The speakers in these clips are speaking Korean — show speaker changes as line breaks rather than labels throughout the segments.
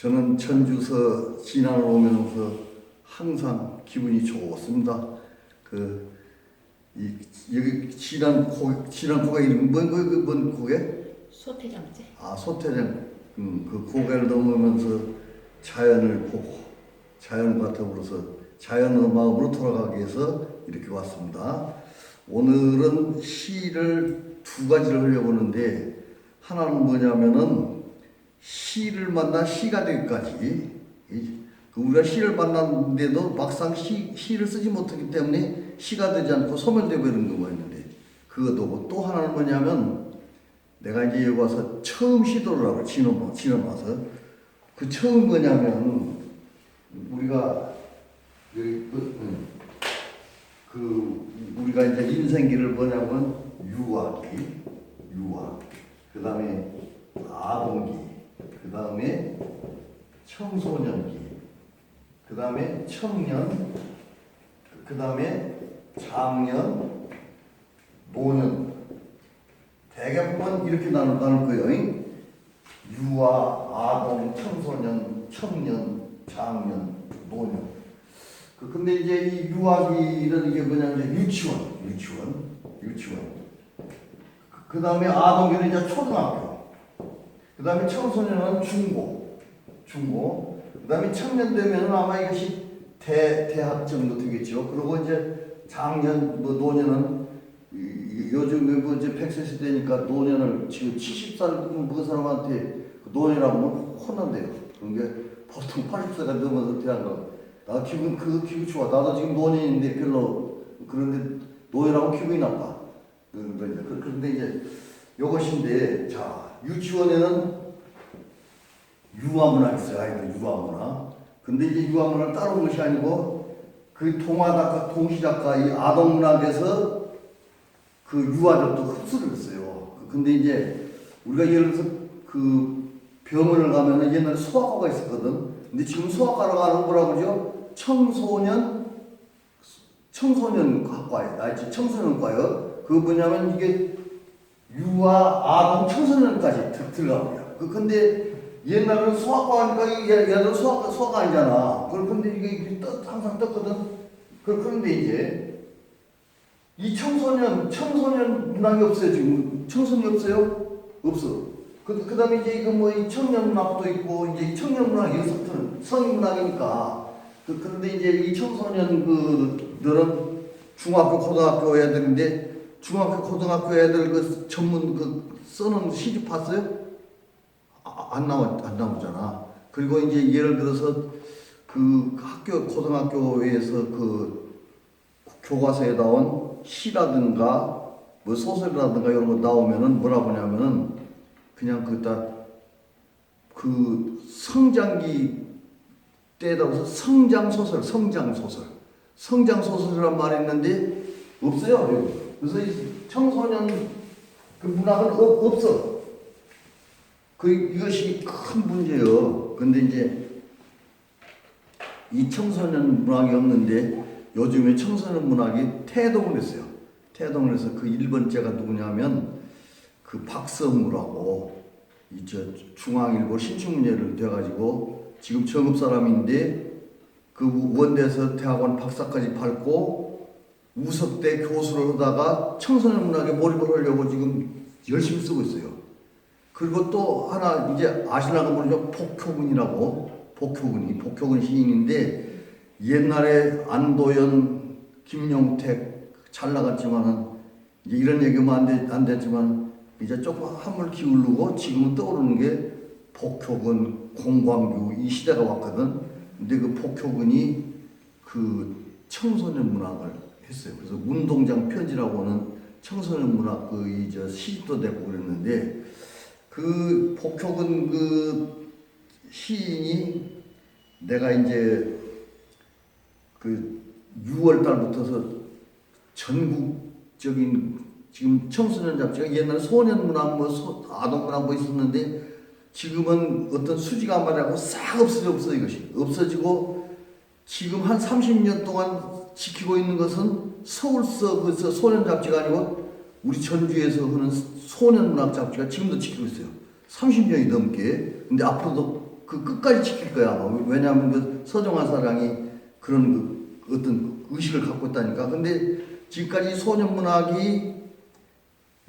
저는 전주서 진안을 오면서 항상 기분이 좋습니다. 여기 진안고가 이름이 뭔 고개?
소태장제.
소태장. 그 고개를 넘으면서 자연을 보고 자연과 더불어서 자연의 마음으로 돌아가기 위해서 이렇게 왔습니다. 오늘은 시를 두 가지를 하려고 하는데, 하나는 뭐냐면은 시를 만나 시가 되기까지. 우리가 시를 만났는데도 막상 시를 쓰지 못하기 때문에 시가 되지 않고 소멸되어 버리는 경우가 있는데, 그것도 또 하나는 뭐냐면, 내가 이제 여기 와서 처음 시도를 하고 진원 와서 그 처음 뭐냐면, 우리가 여기 우리가 이제 인생기를 뭐냐면 유아기, 그 다음에 아동기, 그 다음에 청소년기, 그 다음에 청년, 그 다음에 장년, 노년. 대개 보면 이렇게 나눌 거예요. 유아, 아동, 청소년, 청년, 장년, 노년. 근데 이제 이 유아기는 이게 뭐냐면 유치원. 그 다음에 아동기는 이제 초등학교. 그 다음에 청소년은 중고. 그 다음에 청년 되면은 아마 이것이 대학 정도 되겠죠. 그리고 이제 장년, 노년은 요즘에 이제 100세 시대니까 노년을 지금 70살 그 사람한테 노년이라고 하면 혼난대요. 그러니까 보통 80세가 넘어서 대학 가고. 나 기분 좋아. 나도 지금 노년인데 별로 그런데 노년하고 기분이 나빠. 그런데 이제 요것인데, 자, 유치원에는 유아문화 있어요. 아이들 유아문화. 근데 이제 유아문화를 따르는 것이 아니고 그 동화작가, 동시작가 이 아동문학에서 그 유아들도 흡수를 했어요. 근데 이제 우리가 예를 들어서 그 병원을 가면은 옛날에 소아과가 있었거든. 근데 지금 소아과로 가는 뭐라고 그러죠? 청소년과예요. 청소년과요. 그 뭐냐면 이게 유아, 아동, 청소년까지 들어갑니다. 근데 옛날에는 소아과 하니까 얘들 소아과 아니잖아. 근데 이게 항상 떴거든. 그런데 이제 이 청소년 문학이 없어요. 지금 청소년이 없어요? 없어. 그 다음에 이제 이거 뭐 이 청년 문학도 있고, 이제 청년 문학 여기서부터는 성인 문학이니까. 그런데 이제 이 청소년 그들은 중학교, 고등학교 애들인데, 중학교, 고등학교 애들 그 전문 써놓은 시집 봤어요? 안 나오잖아. 그리고 이제 예를 들어서 그 학교, 고등학교에서 그 교과서에 나온 시라든가 뭐 소설이라든가 이런 거 나오면은 뭐라고 하냐면은 그냥 그 성장기 때에다 서 성장소설이란 말이 있는데 없어요. 그래서 이 청소년 그 문학은 없어. 이것이 큰 문제예요. 근데 이제 이 청소년 문학이 없는데 요즘에 청소년 문학이 태동을 했어요. 태동을 해서 그 1번째가 누구냐면 그 박성무라고 중앙일보 신춘문예를 돼가지고 지금 정읍 사람인데 그 원대에서 대학원 박사까지 밟고 우석대 교수를 하다가 청소년 문학에 몰입을 하려고 지금 열심히 쓰고 있어요. 그리고 또 하나 이제 아시나가 모르죠? 복효근 시인인데 옛날에 안도연, 김용택 잘 나갔지만은 이제 이런 얘기하면 안 됐지만 이제 조금 한물 기울고 지금은 떠오르는 게 복효근, 공광규 이 시대가 왔거든. 근데 그 복효근이 그 청소년 문학을 했어요. 그래서 운동장 편지라고 하는 청소년 문학 시집도 내고 그랬는데 그 복효근 그 시인이 내가 이제 그 6월 달부터서 전국적인 지금 청소년 잡지가 옛날에 소년 문학 아동 문학 있었는데 지금은 어떤 수지가 안 맞아고 싹 없어져 이것이 없어지고 지금 한 30년 동안 지키고 있는 것은 서울서 소년 잡지가 아니고 우리 전주에서 하는 소년 문학 잡지가 지금도 지키고 있어요. 30년이 넘게. 근데 앞으로도 그 끝까지 지킬 거야. 왜냐하면 그 서정화 사랑이 그런 그 어떤 의식을 갖고 있다니까. 근데 지금까지 소년 문학이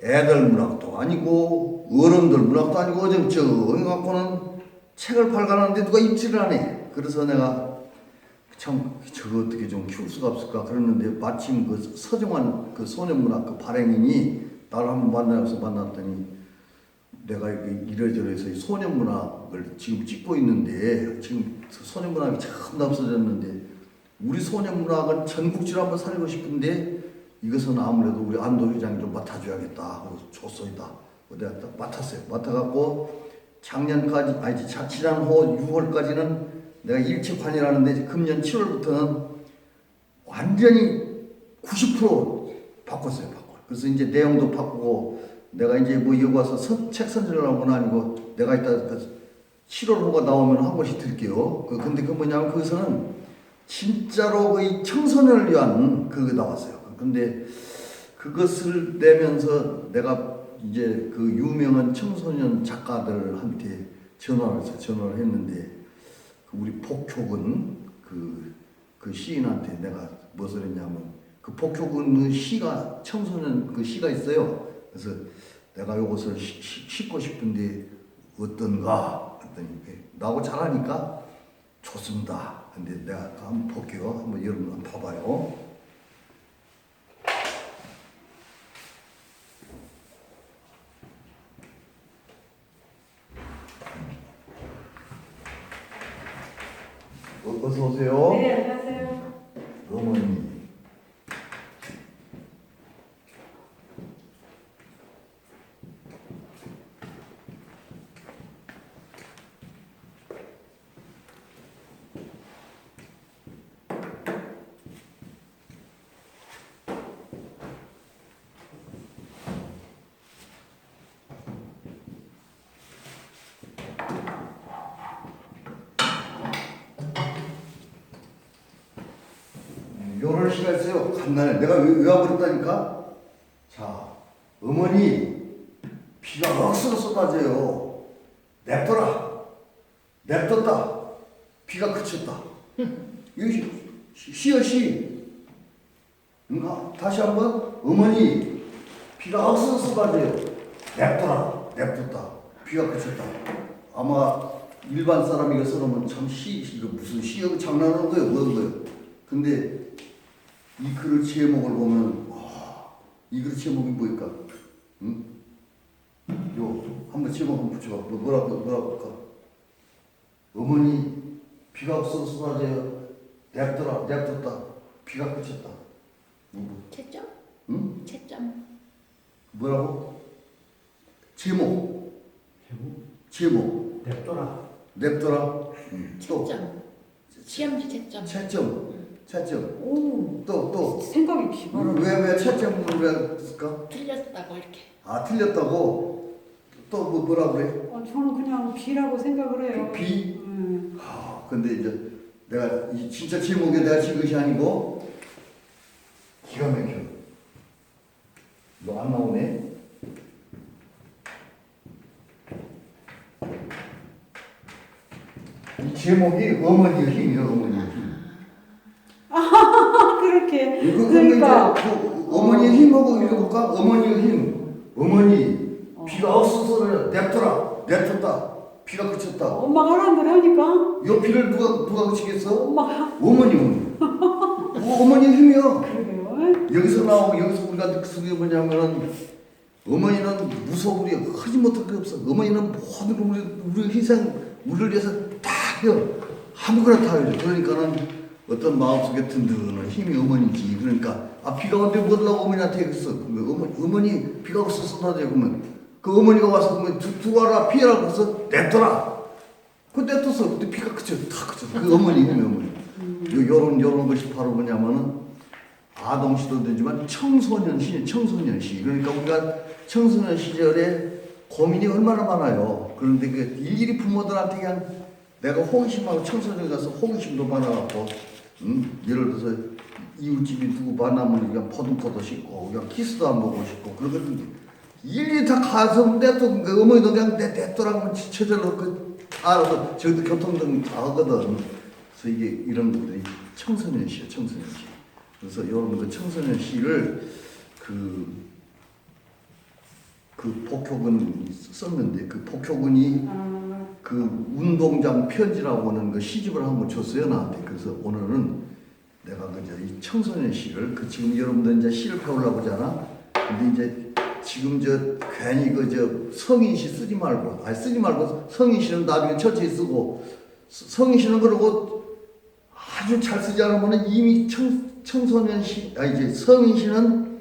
애들 문학도 아니고 어른들 문학도 아니고 어정쩡 갖고는 책을 발간하는데 누가 읽지를 않아. 그래서 내가 참 저거 어떻게 좀 키울 수가 없을까 그랬는데 마침 그 서정환 그 소년 문학 그 발행인이 나를 한번 만났더니 내가 이래저래서 소년 문학을 지금 찍고 있는데 지금 소년 문학이 참 없어졌는데 우리 소년 문학은 전국지로 한번 살고 싶은데 이것은 아무래도 우리 안도 회장이 좀 맡아줘야겠다 하고 줬소이다. 내가 딱 맡았어요. 맡아갖고 작년까지 아니 지난 6월까지는 내가 일치판이라는데 금년 7월부터는 완전히 90% 바꿨어요. 그래서 이제 내용도 바꾸고 내가 이제 뭐 여기 와서 책 선전을 건 아니고 내가 이따 7월호가 나오면 한 번씩 드릴게요. 근데 그 뭐냐면 거기서는 진짜로 그 청소년을 위한 그거 나왔어요. 근데 그것을 내면서 내가 이제 그 유명한 청소년 작가들한테 전화를 했는데 우리 복효근 그 시인한테 내가 무엇을 했냐면 그 복효근 시가 청소년 그 시가 있어요. 그래서 내가 이것을 싣고 싶은데 어떤가 했더니 나하고 잘하니까 좋습니다. 근데 내가 한번 볼게요. 한번 여러분 한번 봐봐요. 어서 오세요.
네, 안녕하세요.
어머니. 요럴 시가 있어요. 간단해. 내가 외워버렸다니까. 자, 어머니 비가 억수로 쏟아져요. 냅둬라. 냅뒀다. 비가 그쳤다. 이거 시여 시. 다시 한번 어머니 비가 억수로 쏟아져요. 냅둬라. 냅뒀다. 비가 그쳤다. 아마 일반 사람이 이거 써놓으면 참 이거 무슨 시여 장난하는 거예요. 뭐는 거예요. 근데 이 글의 제목을 보면 이 글의 제목이 뭐일까? 응? 요 한번 제목 한번 붙여봐. 뭐라고 할까? 어머니 비가 없어서 쏟아져요. 냅뒀다. 비가 그쳤다.
채점?
응?
채점.
뭐라고? 제목. 냅둬라.
채점. 시험지 채점.
채점.
오,
또.
생각이 기발하네.
왜 채점을 왜 했을까?
틀렸다고 이렇게.
아, 틀렸다고? 또 뭐라 그래?
저는 그냥 비라고 생각을 해요.
비? 근데 이제 내가 진짜 제목이 내가 지은 것이 아니고 기가 막혀. 너 안 나오네? 이 제목이 어머니의 힘이야, 어머니의 힘.
그렇게.
그러니까 어머니의 힘하고 읽어볼까? 어머니의 힘. 어머니 비가 없어서 냅뒀다. 비가 그쳤다.
엄마가 하라는 대로 하니까.
요 비를 누가 그치겠어?
엄마가.
어머니. 어머니의 힘이야.
그러게요.
여기서 우리가 그게 뭐냐면은 어머니는 무소불위 하지 못할 게 없어. 어머니는 모든 우리 희생 우리를 위해서 다 해요. 아무거나 다 해요. 그러니까는 어떤 마음속에 든든한 힘이 어머니지. 그러니까 비가 온데 뭐라고 어머니한테 얘기했어. 어머니 비가 없어서 쏟아져. 그러면 그 어머니가 와서 그러면 두어라 피해라 그래서 냅둬라. 그 냅뒀어. 근데 비가 그쳐 다 그쳐. 그 어머니 힘이 어머니. 요런 것이 바로 뭐냐면은 아동시도 되지만 청소년 시. 그러니까 우리가 청소년 시절에 고민이 얼마나 많아요. 그런데 그 일일이 부모들한테 그냥 내가 호기심하고 청소년 가서 호기심도 많아갖고, 예를 들어서 이웃집이 누구 만나면 그냥 퍼둥퍼둥 씻고, 그냥 키스도 안 보고 싶고, 그러거든요. 일일이 다 가서 냅둬, 그 어머니도 그냥 냅둬라고 저절로 알아서 저기도 교통등 다 하거든. 그래서 이게 이런 것들이 청소년 시야, 청소년 시. 그래서 여러분들 청소년 시를 그 복효근 썼는데 그 복효근이 그 운동장 편지라고 하는 그 시집을 한번 줬어요 나한테. 그래서 오늘은 내가 그저 이 청소년 시를 그 지금 여러분들 이제 시를 배우려고 하잖아. 근데 이제 지금 저 괜히 그저 성인 시 쓰지 말고 성인 시는 나중에 천천히 쓰고 성인 시는 그러고 아주 잘 쓰지 않으면 이미 청소년 시 이제 성인 시는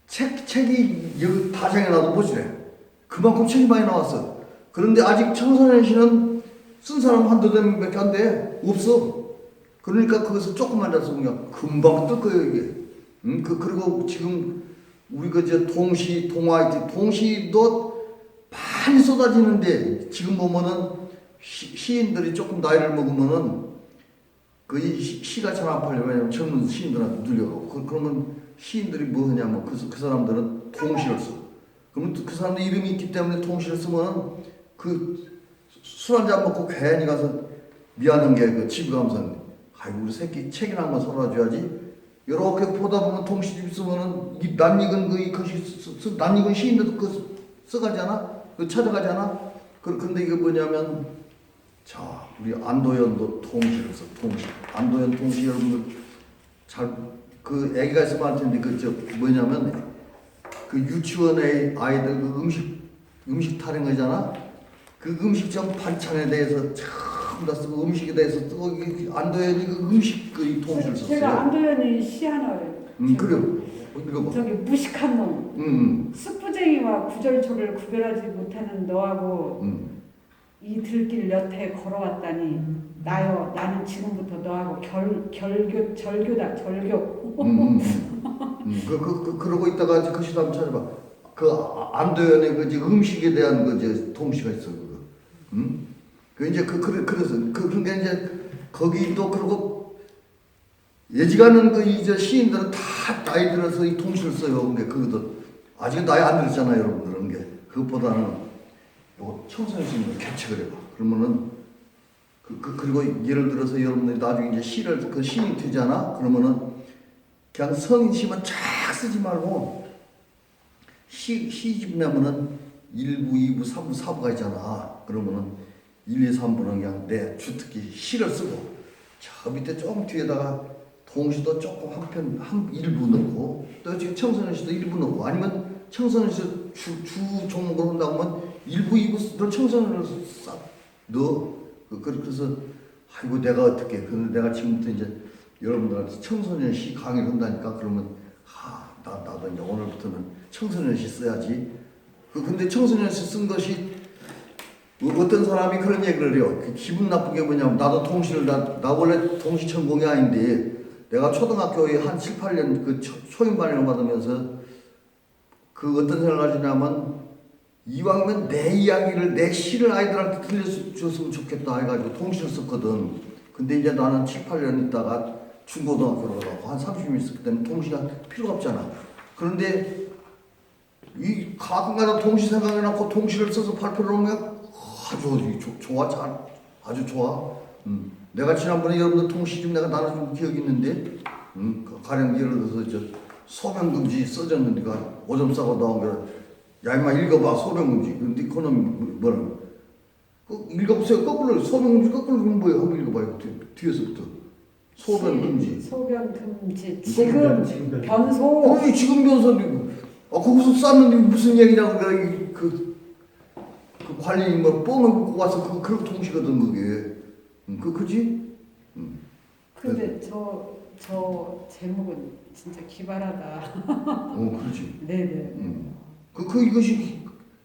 책이 여기 다 정해놔도 보시래. 그만큼 책이 많이 나왔어. 그런데 아직 청소년 시는 쓴 사람 한두 명밖에 안 돼. 없어. 그러니까 거기서 조금만 더 쓰면 그냥 금방 뜰 거예요, 이게. 그리고 지금 우리 그저 동시도 많이 쏟아지는데 지금 보면은 시인들이 조금 나이를 먹으면은 시가 잘 안 팔려. 왜냐면 젊은 시인들한테 눌려가고. 그러면 시인들이 뭐 하냐면 그 사람들은 동시를 써. 그러면 그 사람들 이름이 있기 때문에 동시를 쓰면 술 한잔 먹고 괜히 가서 미안한 게 그 집에 가면서 아이고 우리 새끼 책이나 한번 사놔줘야지. 이렇게 보다 보면 동시 쓰면은 낯익은 낯익은 시인들도 써가잖아. 찾아가잖아. 근데 이게 뭐냐면 자 우리 안도현도 동시를 써. 동시. 안도현 동시 여러분들 그 애기가 있으면 할 텐데 뭐냐면 그 유치원의 아이들 그 음식 타령하잖아. 그 음식점 반찬에 대해서 전부 다 쓰고 음식에 대해서 쓰고 안도현이 그 음식 그 동시를 썼어요.
제가 안도현이 시 하나를.
그래요. 읽어봐.
저기 무식한 놈. 숯부쟁이와 구절초를 구별하지 못하는 너하고 이 들길 여태 걸어왔다니 나여 나는 지금부터 너하고 절교다 절교.
그러고 있다가 그 시도 한번 찾아봐. 그 안도현의 그 음식에 대한 그 동시가 있어. 그 이제 그래서 그러니까 이제 거기도 그러고 예지가는 이 시인들은 다 나이 들어서 이 동시를 써요. 근데 그것도 아직 나이 안 들었잖아요, 여러분들은. 게 그것보다는 요거 청소년 시인을 개척을 해봐. 그러면은 그리고 예를 들어서 여러분들이 나중에 이제 시를 그 시인이 되잖아. 그러면은 그냥 성인 시만 쫙 쓰지 말고 시집 내면은 1부, 2부, 3부, 4부가 있잖아. 그러면은 1, 2, 3부는 그냥 내 주특기 시를 쓰고 저 밑에 조금 뒤에다가 동시도 조금 일부 넣고 또 지금 청소년 시도 일부 넣고 아니면 청소년 시 주 종목을 한다고 하면 1부, 2부를 청소년을 싹 넣어. 그래서 아이고 내가 어떻게 근데 내가 지금부터 이제 여러분들한테 청소년 시 강의를 한다니까 그러면 나도 이제 오늘부터는 청소년 시 써야지. 근데 청소년 시 쓴 것이 어떤 사람이 그런 얘기를 해요. 기분 나쁘게 뭐냐면 나도 동시를 나 원래 동시 전공이 아닌데 내가 초등학교에 한 7, 8년 그 초임반을 받으면서 그 어떤 생각을 하시냐면 이왕이면 내 이야기를 내 시를 아이들한테 들려줬으면 좋겠다 해가지고 동시를 썼거든. 근데 이제 나는 7, 8년 있다가 중고등학교로 가고 한 30년 있었기 때문에 동시가 필요가 없잖아. 그런데 이 가끔가다 동시 생각해놓고 동시를 써서 발표를 하면 아주 좋아, 아주 좋아. 내가 지난번에 여러분들 동시 좀 내가 나눠준 기억이 있는데, 가령 예를 들어서 소변금지 써졌는데가 오점 싸고 나온 거라, 야 임마 읽어봐 소변금지. 근데 그거는 뭐라? 읽어보세요. 거꾸로 소변금지 거꾸로 뭐예요? 한번 읽어봐요. 뒤에서부터. 소변금지.
소변금지. 지금 변소.
거기 지금 변소인데, 거기서 쌌는데 무슨 얘기냐고 내가 그 관리인 뭐 뻥을 묻고 와서 그렇게 동시거든 그게. 그지?
근데 저 제목은 진짜 기발하다.
그렇지.
네네.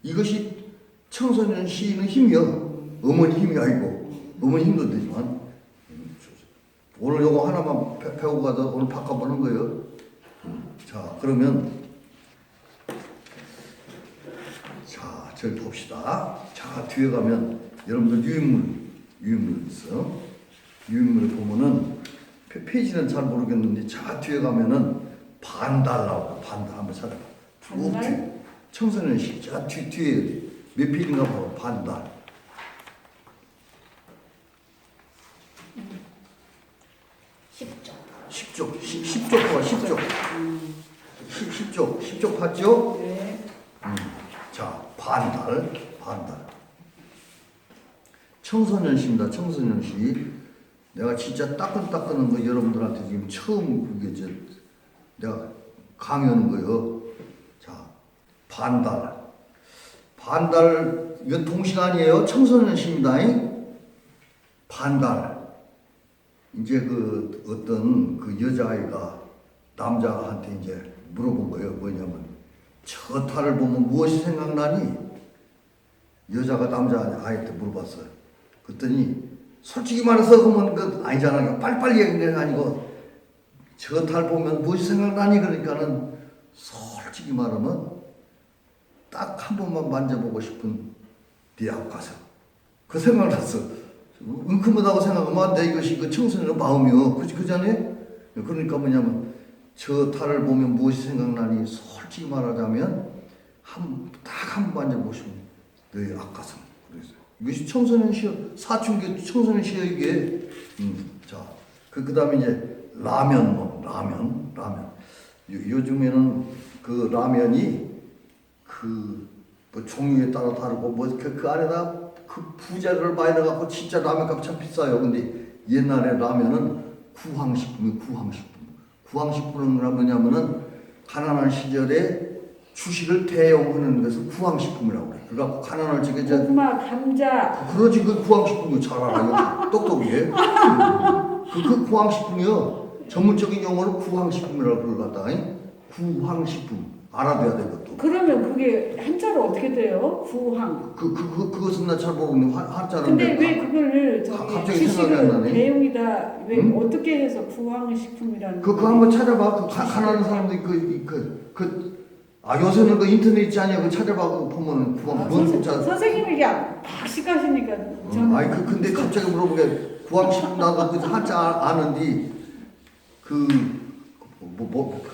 이것이 청소년 시인의 힘이야. 어머니 힘이 아니고 어머니 힘도 되지만 오늘 요거 하나만 배우고 가다 오늘 바꿔보는 거예요. 자 그러면 자 저기 봅시다. 자 뒤에 가면 여러분들 유인물 있어. 유인물을 보면은 페이지는 잘 모르겠는데 자 뒤에 가면은 반달 나와. 반달 한번 찾아봐.
반달?
청소년 시. 자 뒤에 몇 페이지인가 봐. 반달. 10쪽, 10쪽 봐, 10쪽. 10쪽, 10쪽 봤죠?
네.
자, 반달. 청소년시입니다, 청소년시. 내가 진짜 따끈따끈한 거 여러분들한테 지금 처음 그게 내가 강의하는 거예요. 자, 반달. 이건 동식 아니에요. 청소년시입니다. 반달. 이제 그 어떤 그 여자아이가 남자한테 이제 물어본 거예요. 뭐냐면 저 달을 보면 무엇이 생각나니? 여자가 남자아이한테 물어봤어요. 그랬더니 솔직히 말해서 그러면 그 아니잖아요. 빨리빨리 얘기하는 게 아니고 저 달 보면 무엇이 생각나니? 그러니까는 솔직히 말하면 딱 한 번만 만져보고 싶은 네 앞가슴. 그 생각났어. 은큼하다고 생각하면 내 이것이 그 청소년의 마음이요. 그잖아요? 그러니까 뭐냐면 저 달을 보면 무엇이 생각나니? 솔직히 말하자면 딱 한 번 만져보고 싶은 너의 앞가슴. 그랬어요. 이것이 청소년 시여, 사춘기 청소년 시여 이게. 자, 그 다음에 이제 라면. 요즘에는 그 라면이 뭐 종류에 따라 다르고 그 안에다 그 부자를 많이 넣어갖고 진짜 라면값 참 비싸요. 근데 옛날에 라면은 구황식품은 뭐냐면은 가난한 시절에 주식을 대용하는 것을 구황식품이라고 그래. 그래갖고 가난할 적에
고구마, 감자.
그러지 그 구황식품이 잘 알아요. 똑똑해. 그 구황식품이요. 전문적인 용어로 구황식품이라고 그러다. 구황식품 알아둬야 돼 그것도.
그러면 그게 한자로 어떻게 돼요? 구황.
그것은 나 잘 모르겠는데 한자는.
근데 왜 그거를
갑자기 생각이 안 나네.
대용이다. 왜 어떻게 해서 구황식품이라는?
그거 한번 찾아봐. 그 가난한 사람들이 요새는 그 인터넷 있지 않냐? 그 찾아봐. 그 보면
선생님이 이게 박식하시니까 저는.
근데 갑자기 물어보게 구황식품 나도 그 한자 아는데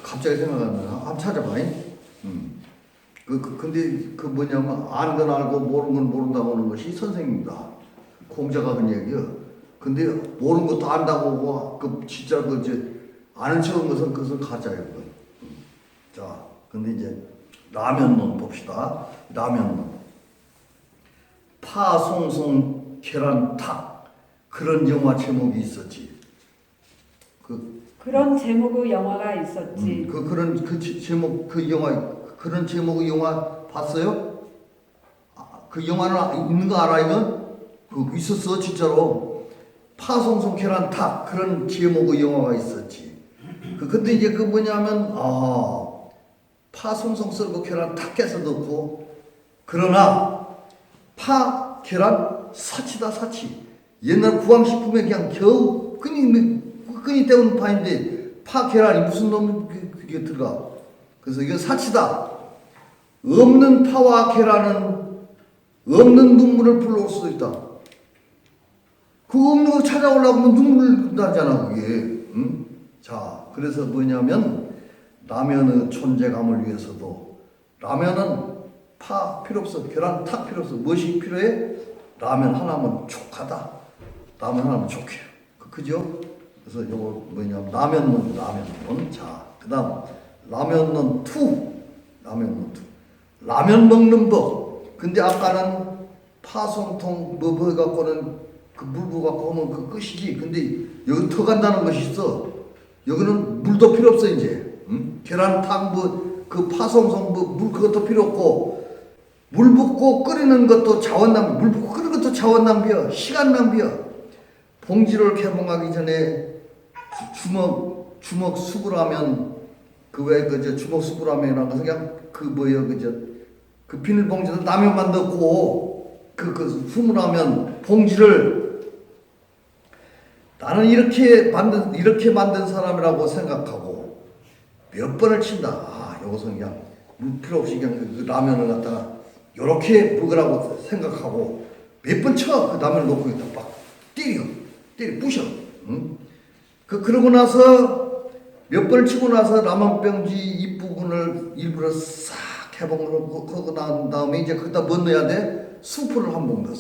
갑자기 생각 안 나. 한번 찾아봐. 근데 그 뭐냐면 아는 건 알고 모르는 건 모른다고 하는 것이 선생님이다. 공자가 그 얘기요. 근데 모르는 것도 안다고 하고 진짜 이제 아는 척한 것은 그것은 가짜예요. 자, 근데 이제 라면론 봅시다. 라면론. 파송송 계란탁 그런 영화 제목이 있었지.
그런 제목의 영화가 있었지.
그런 제목 그런 제목의 영화 봤어요? 그 영화는 있는 거 알아 이건? 있었어 진짜로. 파송송 계란탁 그런 제목의 영화가 있었지. 근데 이제 그 뭐냐면 파송송 썰고 계란 탁 깨서 넣고 그러나 파 계란 사치다 사치. 옛날 구황식품에 그냥 겨우 끈이 때우는 파인데 파 계란이 무슨 놈이 그게 들어가. 그래서 이게 사치다. 없는 파와 계란은 없는 눈물을 불러올 수도 있다. 그 없는 거 찾아오려고 하면 눈물 나잖아 그게. 응? 자, 그래서 뭐냐면 라면의 존재감을 위해서도 라면은 파 필요 없어. 계란 탁 필요 없어. 무엇이 필요해? 라면 하나면 족하다. 라면 하나면 족해. 그죠? 그래서 요거 뭐냐면 라면론. 자, 그 다음 라면론 2. 라면 먹는 법. 근데 아까는 파송통 뭐 해갖고는 그 물 부어갖고 하면 그 끝이지. 근데 여기 더 간다는 것이 있어. 여기는 물도 필요 없어 이제. 계란탕 그 파송송 물 그것도 필요 없고 물 붓고 끓이는 것도 자원 낭비. 물 붓고 끓이는 것도 자원 낭비야. 시간 낭비야. 봉지를 개봉하기 전에 주먹 수구라면 주먹 수구라면이라고 해서 그냥 그 비닐봉지도 라면만 넣고 후무라면 봉지를 나는 이렇게 만든 사람이라고 생각하고 몇 번을 친다. 요것은 그냥 물 필요 없이 그냥 그 라면을 갖다가 요렇게 먹으라고 생각하고 몇 번 쳐. 그 라면을 놓고 있다. 막 때려 부셔. 응? 그러고 나서 몇 번을 치고 나서 라면병지 입부분을 일부러 싹 해봉하고 난 다음에 이제 거기다 뭐 넣어야 돼? 수프를 한 봉 넣어.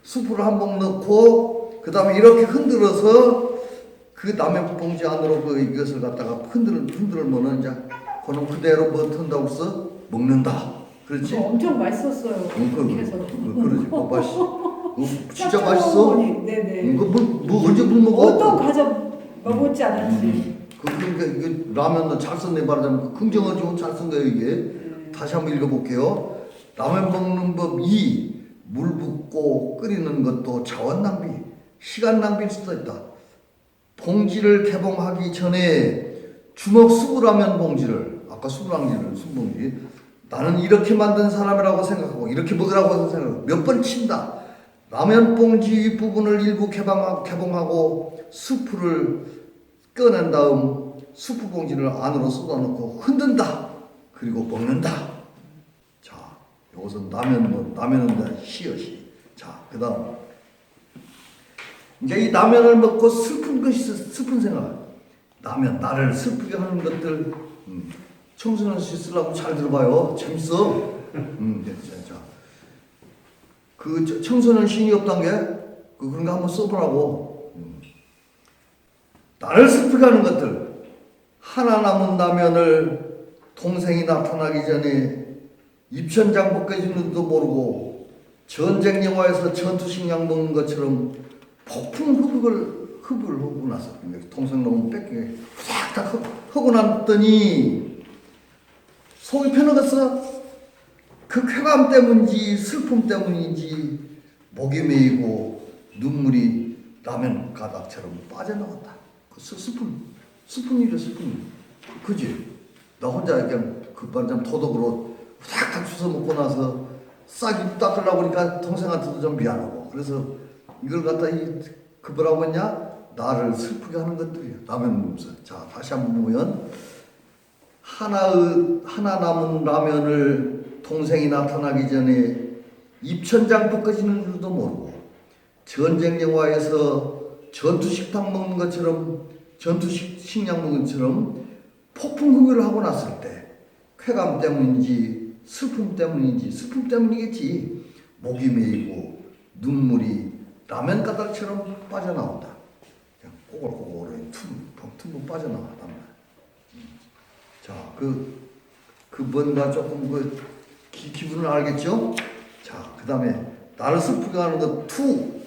수프를 한 봉 넣고 그 다음에 이렇게 흔들어서 그 라면 봉지 안으로 그 이것을 갖다가 흔들면은 이제 그놈 그대로 뭐 튼다고 써 먹는다. 그렇지?
그거 엄청 맛있었어요. 그렇게 해서.
그러지. 뭐 진짜 맛있어.
네네.
이거 뭐 언제 물 먹어?
어떤 가져 먹었지 않았지.
그러니까 이게 라면도 잘 썼네 말하자면 긍정어지고 잘 쓴 거예요 이게. 다시 한번 읽어볼게요. 라면 먹는 법 2. 물 붓고 끓이는 것도 자원 낭비, 시간 낭비일 수도 있다. 봉지를 개봉하기 전에 주먹 20라면 봉지를 아까 20라면 순봉지 나는 이렇게 만든 사람이라고 생각하고 이렇게 먹으라고 생각하고 몇 번 친다. 라면 봉지 윗부분을 일부 개봉하고 수프를 꺼낸 다음 수프 봉지를 안으로 쏟아놓고 흔든다. 그리고 먹는다. 자, 이것은 라면은 시어시. 자, 그 다음 이제 이 라면을 먹고 슬픈 생각. 라면 나를 슬프게 하는 것들 청소년 씨 쓰려고 잘 들어봐요. 재밌어. 자, 그 청소년 시인이 없단 게 그런 거 한번 써보라고. 나를 슬프게 하는 것들. 하나 남은 라면을 동생이 나타나기 전에 입천장 벗겨지는지도 모르고 전쟁 영화에서 전투식량 먹는 것처럼 폭풍 흡을 하고 나서 동생 너무 뺏기게 딱 하고 났더니 속이 편해졌어. 그 쾌감 때문인지 슬픔 때문인지 목이 메이고 눈물이 라면 가닥처럼 빠져나왔다. 그 슬픈 일이야 슬픈 일. 그지? 나 혼자 그냥 급반장 도덕으로 탁탁 주워 먹고 나서 싹 입 닦으려고 하니까 동생한테도 좀 미안하고 그래서 이걸 갖다 그 뭐라고 했냐? 나를 슬프게 하는 것들이야. 라면 먹으면서. 자, 다시 한번 보면 하나 남은 라면을 동생이 나타나기 전에 입천장 벗겨지는 줄도 모르고 전쟁 영화에서 전투식량 먹는 것처럼 폭풍 흡입을 하고 났을 때 쾌감 때문인지 슬픔 때문이겠지. 목이 메이고 눈물이 라면 가닥처럼 빠져나온다. 그냥 꼬글꼬글해 틈틈 빠져나와. 자, 그 뭔가 조금 기분을 알겠죠? 자, 그 다음에 나를 슬프게 하는 것 2.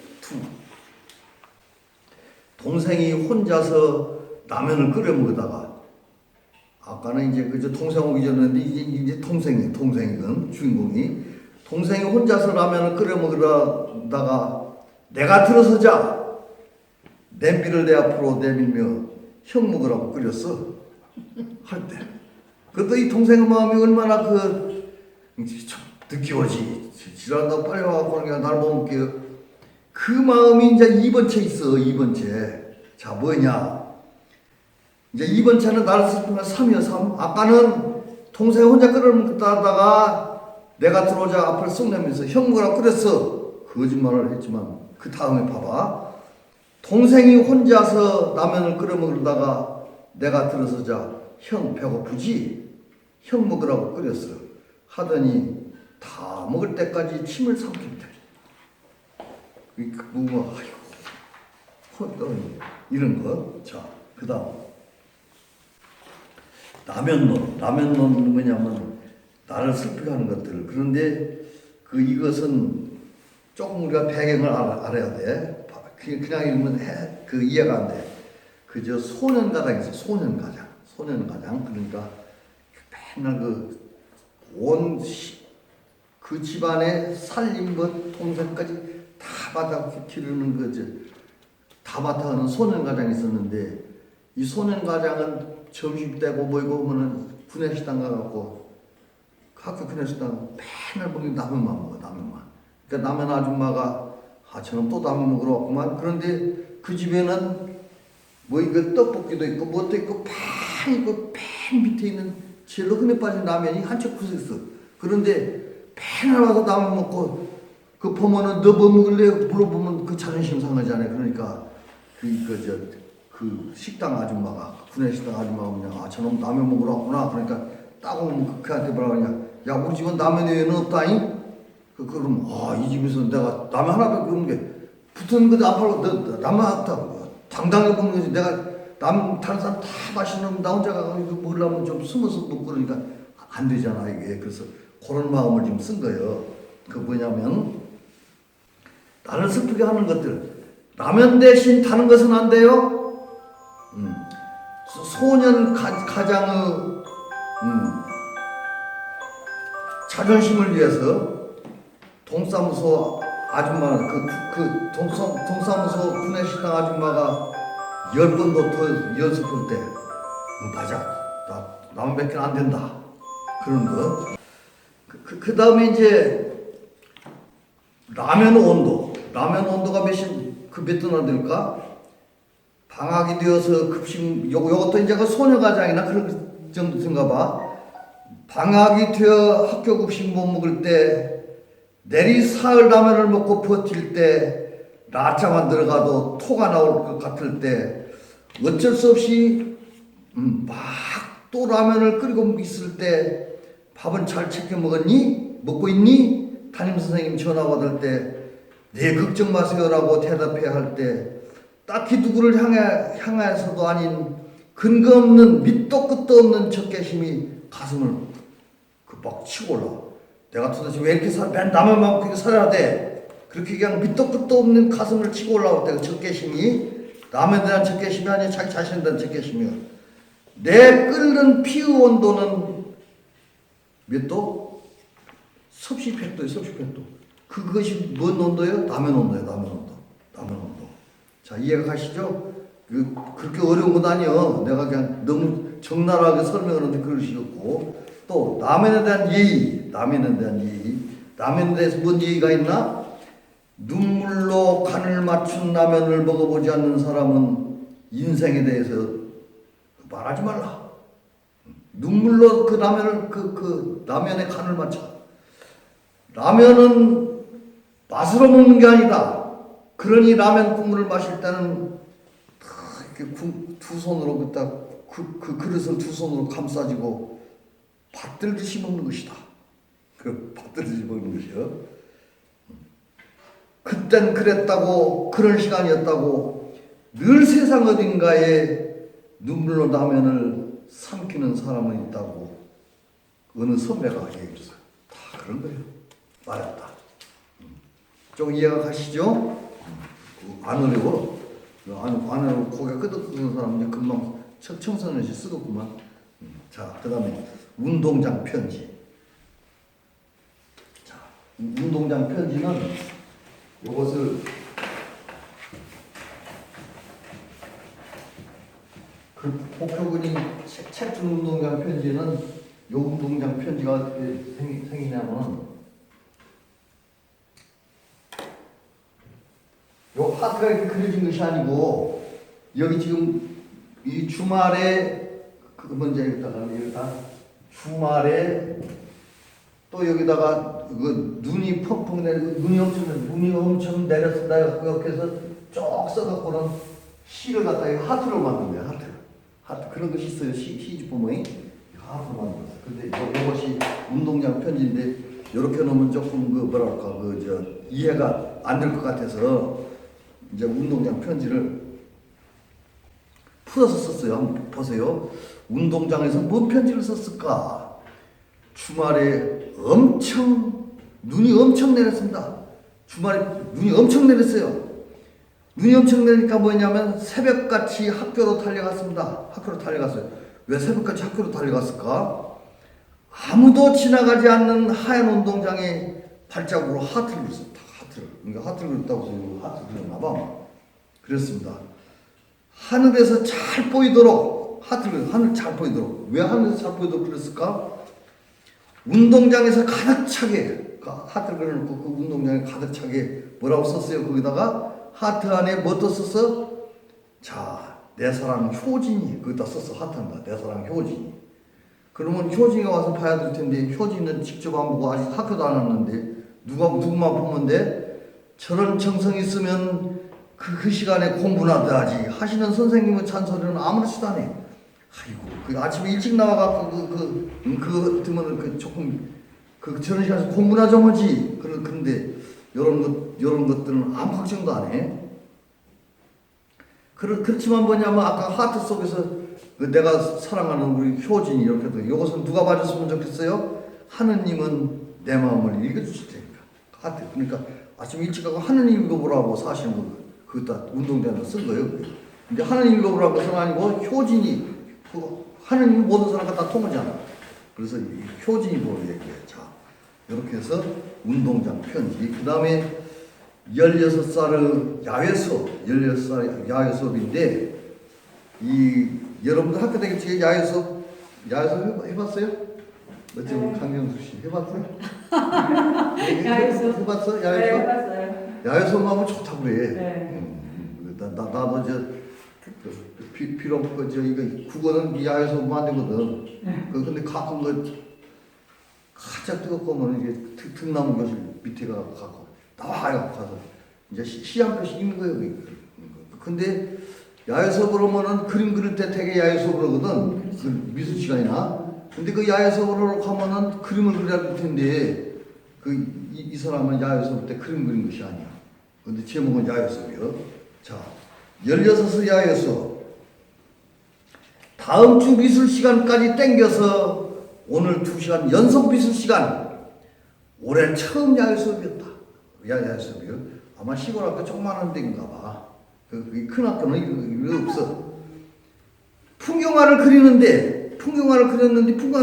동생이 혼자서 라면을 끓여 먹다가 아까는 이제 그저 동생 오기 전에 이제 동생이건 주인공이 동생이 혼자서 라면을 끓여 먹으다가 내가 들어서자 냄비를 내 앞으로 내밀며 형 먹으라고 끓였어 할 때. 그래도 이 동생의 마음이 얼마나 느끼워지. 지랄한다고 빨리 와갖고 하는 게 날 못 먹게. 그 마음이 이제 2번째 있어. 2번째. 자, 뭐냐. 이제 2번째는 나를 슬프면 3이야 3. 아까는 동생이 혼자 끓여 먹다가 내가 들어오자 앞을 쏙 내면서 형 먹으라고 끓였어. 거짓말을 했지만 그 다음에 봐봐. 동생이 혼자서 라면을 끓여 먹다가 내가 들어서자 형 배고프지? 형 먹으라고 끓였어. 하더니 다 먹을 때까지 침을 삼킨대. 뭐 아이고 이런 거. 자, 그 다음 라면론 뭐냐면 나를 슬프게 하는 것들. 그런데 이것은 조금 우리가 배경을 알아야 돼. 그냥 읽으면 이해가 안 돼. 그저 소년가장 있어. 소년가장. 그러니까 맨날 그 집안에 살림 동생까지 다 받아 기르는 다 맡아가는 소년가장이 있었는데 이 소년가장은 점심때고 뭐이고 하면은 구내식당 가갖고 학교 구내식당 맨날 먹는 라면만 먹어. 그러니까 라면 아줌마가 저놈 또 라면 먹으러 왔구만. 그런데 그 집에는 뭐 이거 떡볶이도 있고 뭐도 있고 팬 밑에 있는 제일 흔해 빠진 라면이 한쪽 구석에 있어. 그런데 맨날 와서 라면 먹고 보면은 너 뭐 먹을래? 물어보면 자존심 상하잖아요. 그러니까 그 식당 아줌마가 구내식당 아줌마가 그냥 저놈 라면 먹으러 왔구나. 그러니까 딱 오면 그한테 뭐라 그러냐. 야, 우리 집은 라면 외에는 없다잉? 그럼 이 집에서 내가 라면 하나밖에 없는 게 붙은 것도 안 팔고 너 라면 다 당당히 먹는 거지. 내가 다른 사람 다 맛있는 나 혼자 가서 이거 먹으려면 좀 숨어서 먹고 그러니까 안 되잖아 이게. 그래서 그런 마음을 지금 쓴 거예요. 그 뭐냐면 나를 슬프게 하는 것들. 라면 대신 타는 것은 안 돼요. 소년 가장의 자존심을 위해서 동사무소 아줌마 동사무소 구내식당 아줌마가 10번도 더 연습할 때 맞아 나 라면밖에 안 된다 그런 거. 그 다음에 이제 라면 온도가 몇 도나 될까? 방학이 되어서 급식 요것도 이제 그 소녀가장이나 그런 정도인가 봐. 방학이 되어 학교 급식 못 먹을 때 내리 사흘 라면을 먹고 버틸 때 라짜만 들어가도 토가 나올 것 같을 때 어쩔 수 없이 막 또 라면을 끓이고 있을 때 밥은 잘 챙겨 먹었니? 먹고 있니? 담임선생님 전화 받을 때 네 걱정 마세요라고 대답해야 할 때 딱히 누구를 향해서도 아닌 근거 없는 밑도 끝도 없는 적개심이 가슴을 막 치고 올라. 내가 도대체 왜 이렇게 맨 나만만 그렇게 살아야 돼? 그렇게 그냥 밑도 끝도 없는 가슴을 치고 올라올 때 그 적개심이 남에 대한 적개심이 아니라 자기 자신에 대한 적개심이야. 내 끓는 피의 온도는 몇 도? 섭씨 100도예요. 섭씨 100도. 그것이 뭔 온도예요? 라면 온도예요. 라면 온도. 자, 이해가 가시죠? 그렇게 어려운 건 아니에요. 내가 그냥 너무 적나라하게 설명하는데 그러시겠고. 또 라면에 대한 예의. 라면에 대해서 뭔 예의가 있나? 눈물로 간을 맞춘 라면을 먹어보지 않는 사람은 인생에 대해서 말하지 말라. 눈물로 그 라면을 그 라면에 간을 맞춰. 라면은 맛으로 먹는 게 아니다. 그러니 라면 국물을 마실 때는 이렇게 두 손으로 그 그릇을 두 손으로 감싸지고 받들듯이 먹는 것이다. 받들듯이 먹는 것이요. 그땐 그랬다고 그런 시간이었다고 늘 세상 어딘가에 눈물로 라면을 삼키는 사람은 있다고 어느 선배가 얘기했어요. 다 그런 거예요. 말했다. 좀 이해가 가시죠? 안 어려워. 안 어려워. 고개 끄덕끄덕는 사람은 금방 청소년이 쓰겠구만. 자, 그 다음에 운동장 편지. 자, 운동장 편지는 요것을 그 복효근이 책준 운동장 편지는 요 운동장 편지가 어떻게 생기냐면 요 하트가 이렇게 그려진 것이 아니고 여기 지금 이 주말에 그 먼저 여기다가 주말에 또 여기다가 그 눈이 펑펑 눈이 엄청 내렸다 이렇게 해서 쭉 써갖고는 시를 갖다 하트로 만든 거야. 하트 그런 것이 있어요. 시집 보면 하트로 만들었어. 근데 이것이 운동장 편지인데 이렇게 놓으면 조금 이해가 안 될 것 같아서 이제 운동장 편지를 풀어서 썼어요. 한번 보세요. 운동장에서 뭔 편지를 썼을까? 주말에 눈이 엄청 내렸습니다. 주말에 눈이 엄청 내렸어요. 눈이 엄청 내리니까 뭐냐면 새벽같이 학교로 달려갔습니다. 학교로 달려갔어요. 왜 새벽같이 학교로 달려갔을까? 아무도 지나가지 않는 하얀 운동장에 발자국으로 하트를 그렸습니다. 그러니까 하트를 그렸다고 해서 하트를 그렸나 봐. 그랬습니다. 하늘에서 잘 보이도록 하늘 잘 보이도록. 왜 하늘에서 잘 보이도록 그랬을까? 운동장에서 가득 차게 하트를 그려놓고 그 운동장에 가득 차게 뭐라고 썼어요? 거기다가 하트 안에 뭐 또 썼어? 자, 내 사랑 효진이 거기다 썼어. 하트한다. 내 사랑 효진이. 그러면 효진이가 와서 봐야 될 텐데 효진이는 직접 안 보고 아직 학교도 안 왔는데 누구만 보면 돼? 저런 정성 있으면 그 시간에 공부나 더 하지. 하시는 선생님의 잔소리는 아무렇지도 않아. 아이고, 그 아침에 일찍 나와갖고 그거 들으면 조금 저런 시간에서 공부나 좀 하지. 그런데 요런 것들은 아무 걱정도 안 해. 그렇지만 뭐냐면 아까 하트 속에서 그 내가 사랑하는 우리 효진이 이렇게 돼. 이것은 누가 봐줬으면 좋겠어요? 하느님은 내 마음을 읽어주실 테니까. 하트. 그러니까 아침 일찍 가고 하느님 읽어보라고 사실은 그다 운동장에서 쓴 거예요. 근데 하느님 읽어보라는 것은 아니고 효진이 하느님 모든 사람과 다 통하잖아. 그래서 이 효진이 보고 얘기해. 자, 이렇게 해서 운동장 편지. 그 다음에 16살의 야외 수업, 16살 야외 수업인데, 여러분들 학교 다닐 때 야외 수업 해봤어요? 어째 강경수 씨 해봤어요?
야외 수업?
해봤어?
네,
야외 수업?
해봤어요.
야외 수업 하면 좋다고 그래.
네.
나도 비록 이거 국어는 야외 수업 안 되거든. 근데 가끔 가짜 뜨겁고 면 이게 등나무 교실 밑에 가고 나와요. 가서 이제 시 한 편씩 읽는 거예요. 근데 야외 수업을 하면은 그림 그릴 때 되게 야외 수업을 하거든. 그 미술 시간이나. 근데 그 야외 수업으로 가면은 그림을 그려야 될 텐데 이 사람은 야외 수업 때 그림 그린 것이 아니야. 근데 제목은 야외 수업이요. 자, 16살 야외 수업. 다음 주 미술 시간까지 땡겨서 오늘 2시간 연속 미술 시간. 올해 처음 야외 수업이었다. 야외 수업이요. 아마 시골 학교 조그마한 데인가 봐. 큰 학교는 이거 없어. 풍경화를 그렸는데 풍경을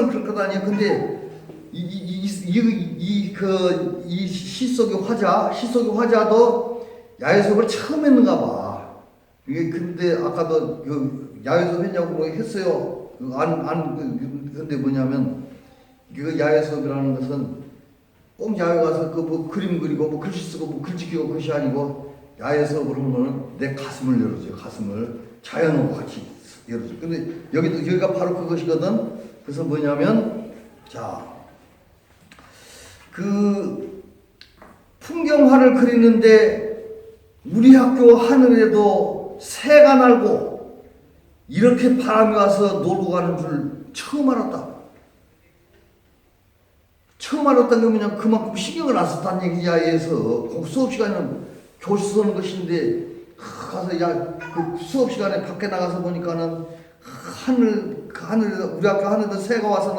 그릴 것 아니야. 근데 이 시 속의 화자도 야외 수업을 처음 했는가 봐. 이게 근데 아까도 야외 수업 했냐고 했어요. 근데 뭐냐면 이거 야외 수업이라는 것은 꼭 야외 가서 뭐 그림 그리고 뭐 글씨 쓰고 뭐 글짓기 하고 그것이 아니고 야외 수업을 하면은 내 가슴을 열어줘요. 가슴을 자연하고 같이 열어줘. 근데 여기가 바로 그것이거든. 그래서 뭐냐면 자, 그 풍경화를 그리는데 우리 학교 하늘에도 새가 날고 이렇게 바람이 와서 놀고 가는 줄 처음 알았다. 처음 알았다는 게 뭐냐, 그만큼 신경을 안 썼다는 얘기야. 해서 수업 시간에는 교실 서는 것인데 가서 그 수업 시간에 밖에 나가서 보니까는 하늘 우리 학교 하늘에 새가 와서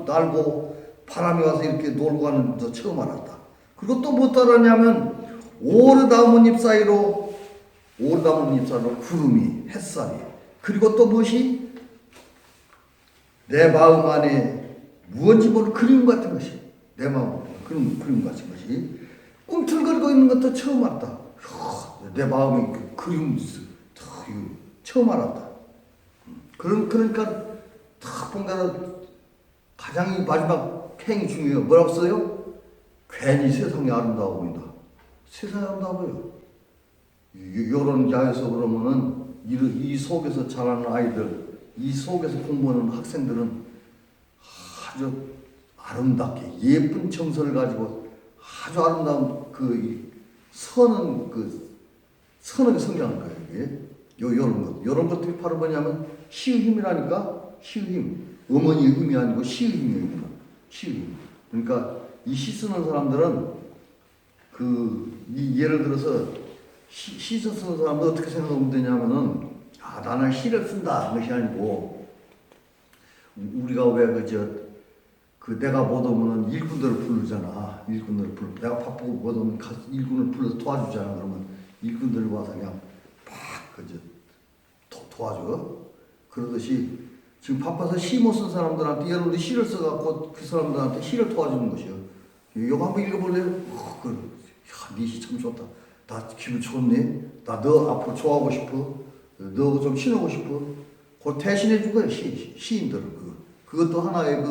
날고 바람이 와서 이렇게 놀고 가는 거 처음 알았다. 그리고 또 뭐 따랐냐면 오르나뭇잎 사이로 구름이, 햇살이, 그리고 또 무엇이 내 마음 안에 무언지 모를 그림 같은 것이, 내 마음 그림 같은 것이 꿈틀거리고 있는 것도 처음 알았다. 내 마음에 그림 처음 알았다. 그러니까 딱 뭔가 가장 마지막 행이 중요해요. 뭐라고 써요? 괜히 세상이 아름다워 보인다. 세상이 아름다워 보여. 이런 야에서 그러면은 이 속에서 자라는 아이들, 이 속에서 공부하는 학생들은 아주 아름답게 예쁜 정서를 가지고 아주 아름다운 선하게 성장할 거예요. 이게 이런 것들이 바로 뭐냐면 시의 힘이라니까. 시의 힘, 어머니의 힘이 아니고 시의 힘이에요. 시의 힘. 그러니까 이 시 쓰는 사람들은 예를 들어서 시 쓰는 사람들 어떻게 생각하면 되냐면은 나는 시를 쓴다 것이 아니고, 우리가 왜 내가 못 오면은 일꾼들을 부르잖아. 내가 바쁘고 못 오면 일꾼을 불러서 도와주잖아. 그러면 일꾼들 와서 그냥 도와줘. 그러듯이 지금 바빠서 시 못 쓴 사람들한테 여러분들이 시를 써갖고 그 사람들한테 시를 도와주는 것이요. 이거 한번 읽어볼래요? 네 시 참 좋다. 나 기분 좋네. 나 너 앞으로 좋아하고 싶어. 너 좀 친하고 싶어. 그걸 대신해 준 거예요. 시인들은 그것도 하나의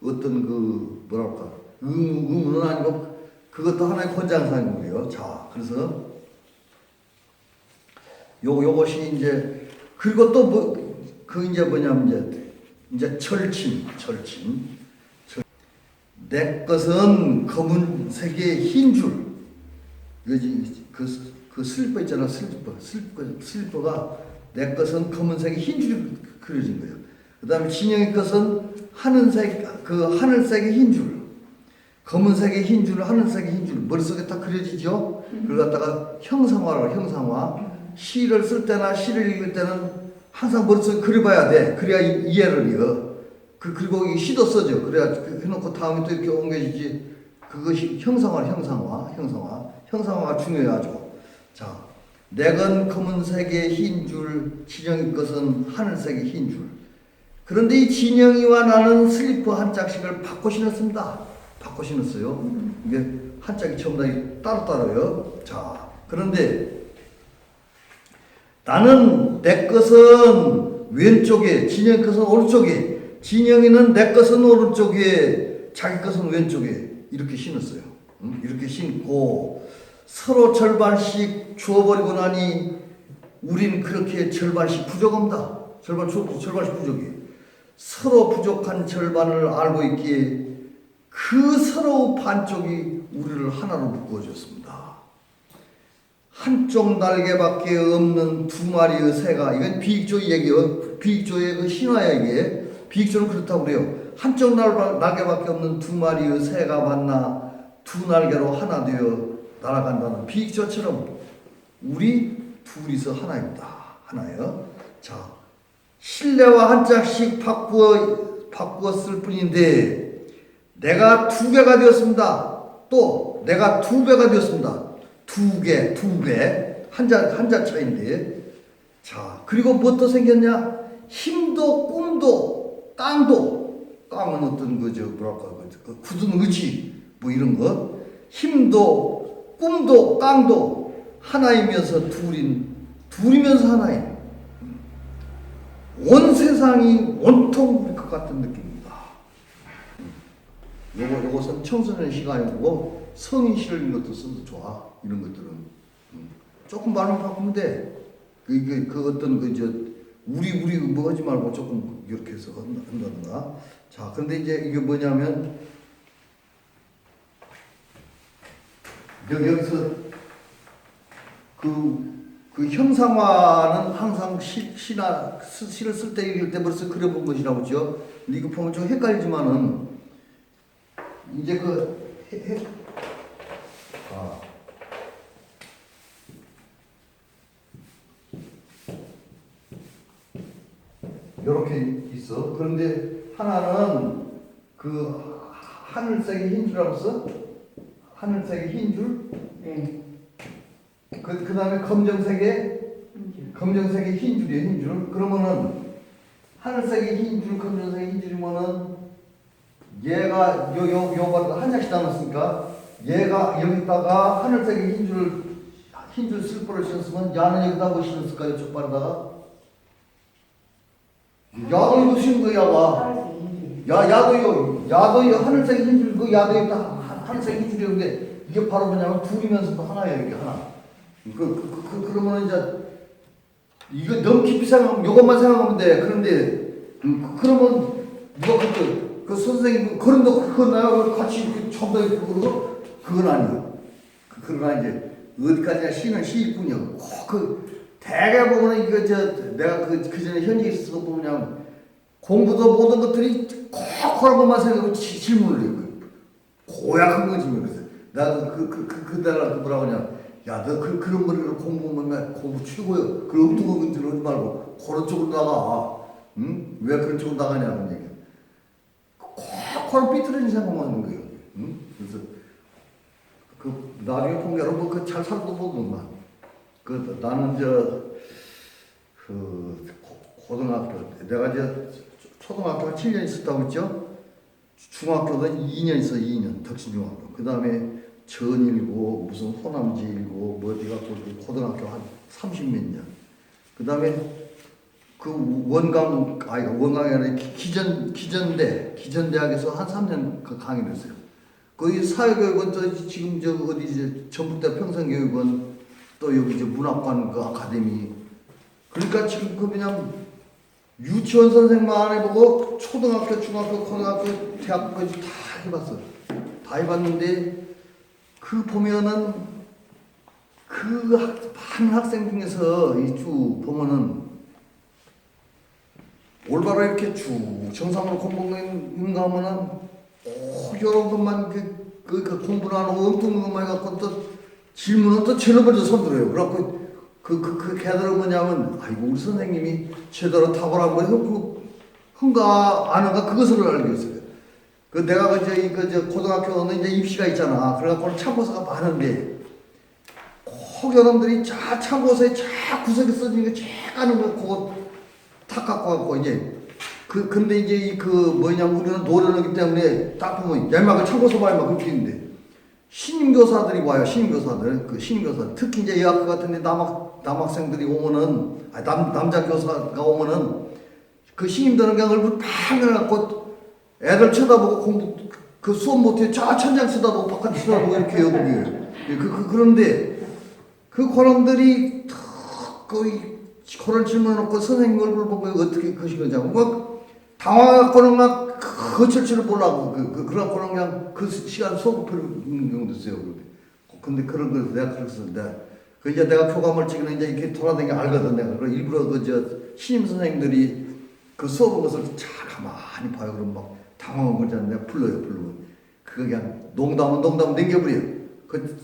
뭐랄까 의무는 아니고 그것도 하나의 권장사인 거예요. 자, 그래서 요것이 이제, 그리고 또 이제 뭐냐면 이제 철침. 내 것은 검은색의 흰 줄. 그 슬리퍼 있잖아. 슬리퍼가 내 것은 검은색의 흰 줄이 그려진 거예요. 그 다음에 진영의 것은 하늘색의 흰 줄. 검은색의 흰 줄, 하늘색의 흰 줄. 머릿속에 딱 그려지죠? 그걸 갖다가 형상화. 시를 쓸 때나 시를 읽을 때는 항상 머릿속에 그려봐야 돼. 그래야 이해를 해요. 그리고 이 시도 써져. 그래야 해놓고 다음에 또 이렇게 옮겨지지. 그것이 형상화가 중요하죠. 자, 내건 검은색의 흰 줄, 진영이 것은 하늘색의 흰 줄. 그런데 이 진영이와 나는 슬리퍼 한 짝씩을 바꿔 신었습니다. 바꿔 신었어요. 이게 한 짝이 전부 다 따로따로요. 자, 그런데 나는 내 것은 왼쪽에, 진영이 것은 오른쪽에, 진영이는 내 것은 오른쪽에, 자기 것은 왼쪽에 이렇게 신었어요. 이렇게 신고 서로 절반씩 주어버리고 나니 우린 그렇게 절반씩 부족합니다. 절반씩 부족해. 서로 부족한 절반을 알고 있기에 그 서로 반쪽이 우리를 하나로 묶어줬습니다. 한쪽 날개밖에 없는 두 마리의 새가, 이건 비익조 얘기예요. 비익조의 그 신화야 이게. 비익조는 그렇다고 그래요. 한쪽 날개밖에 없는 두 마리의 새가 만나 두 날개로 하나 되어 날아간다는 비익조처럼 우리 둘이서 하나입니다. 하나예요. 자, 실내와 한 짝씩 바꾸었을 뿐인데 내가 두 개가 되었습니다. 또 내가 두 배가 되었습니다. 두 배. 한 자 차인데. 자, 그리고 무엇도 생겼냐? 힘도, 꿈도, 깡은 어떤 거죠? 뭐랄까, 그 굳은 의지, 뭐 이런 것. 힘도, 꿈도, 깡도 하나이면서 둘이면서 하나임. 온 세상이 온통 우리 것 같은 느낌입니다. 요것은 청소년 시간이고 성인 시를 것도 써도 좋아. 이런 것들은 조금 말만 바꾸면 돼. 그 어떤 우리 뭐 하지 말고 조금 이렇게 해서 한다든가. 자, 그런데 이제 이게 뭐냐면 여기서 그 형상화는 항상 시를 쓸 때 읽을 때 벌써 그려본 것이라고 그러죠. 근데 이거 보면 좀 헷갈리지만은 이제 이렇게 있어. 그런데 하나는 그 하늘색의 흰 줄이라고 써? 하늘색의 흰 줄?
네.
그 다음에 검정색의 흰 줄이에요, 흰 줄. 그러면은 하늘색의 흰 줄, 검정색의 흰 줄이면은 얘가 요 한 장씩 나눴으니까 얘가 여기다가 하늘색의 흰 줄 슬퍼를 신었으면 야는 여기다 뭐 신었을까요? 족발에다가 야도 이거 신은 거야, 야도 이 하늘색 흰 줄, 그 야도 여기다 하늘색 흰 줄이었는데 이게 바로 뭐냐면 둘이면서도 하나예요, 이게 하나. 그러면 이제 이거 너무 깊이 생각하면 이것만 생각하면 돼. 그런데 그러면 누가 그 선생님 그런데 그거 같이 이렇게 전부 이렇게 그러고 그건 아니에요. 그러나 이제 어디까지나 시는 시일 뿐이요. 대개 보면은 이거 내가 그 전에 현직에 있어서 보면 공부도 모든 것들이 꼭 그런 것만 생각하고 질문을 해요. 고약한 거지. 그래서 나도 그날 뭐라고 하냐. 야, 너 그런 머리로 공부하면 공부 최고요. 그런 엉뚱한 건 들어오지 말고 그런 쪽으로 나가. 응? 왜 그런 쪽으로 나가냐는 얘기야. 그런 삐뚤어진 생각만 하는 거예요. 응? 그래서 나중에 공개로 뭐 잘 살도 보더만. 나는 고등학교 내가 초등학교가 7년 있었다고 했죠. 중학교는 2년 있어. 2년 덕신중학교. 그 다음에 전일고 무슨 호남지일고 뭐 어디가 고등학교 한 30몇 년. 그 다음에 원광이 아니라 기전대학에서 한 3년 강의를 했어요. 거기 사회교육은 또 지금 전북대 평생교육은 또 여기 문학관 그 아카데미. 그러니까 지금 그냥 유치원 선생만 해보고 초등학교, 중학교, 고등학교, 대학까지 다 해봤어. 다 해봤는데 보면은 많은 학생 중에서 쭉 보면은 올바로 이렇게 쭉 정상으로 공부하는가 하면은 이런 것만 공부를 안 하고 엉뚱한 것만 해갖고 또 질문은 또 제일 먼저 손들어요. 그래갖고 그 걔들은 뭐냐면, 아이고, 우리 선생님이 제대로 탁월한 거예요. 흥가, 아는가, 그것을 알고 있어요. 내가 고등학교는 이제 입시가 있잖아. 그래갖고 참고서가 많은데, 여러분들이 참고서에 구석에 써진 거 가는 거, 그거 탁 갖고 갖고, 이제, 근데 이제 우리는 노련하기 때문에 딱 보면, 얄막을 참고서 봐야 막 그렇게 있는데, 신임교사들이 와요, 신임교사들. 특히 이제 여학교 같은데 남학생들이 오면은, 남자 교사가 오면은, 그 신임들은 그냥 얼굴 팡해갖고 애들 쳐다보고 수업 못해 천장 쳐다보고 바깥 쳐다보고 이렇게 해요, 그게. 그런데 그 고놈들이 그런 질문을 놓고 선생님 얼굴 보고 어떻게 그러냐고 막 당황해갖고는 막 거칠 줄을 몰라고 그래갖고는 그냥 그 시간 수업을 펴는 경우도 있어요. 근데 그런 걸 내가 그랬어. 이제 내가 교감을 찍는 이제 이렇게 돌아다니게 알거든. 내가 일부러 신임 선생님들이 그 수업한 것을 잘 가만히 봐요. 그럼 막 당황한 거잖아. 내가 불러요. 그거 그냥 농담은 넘겨버려요.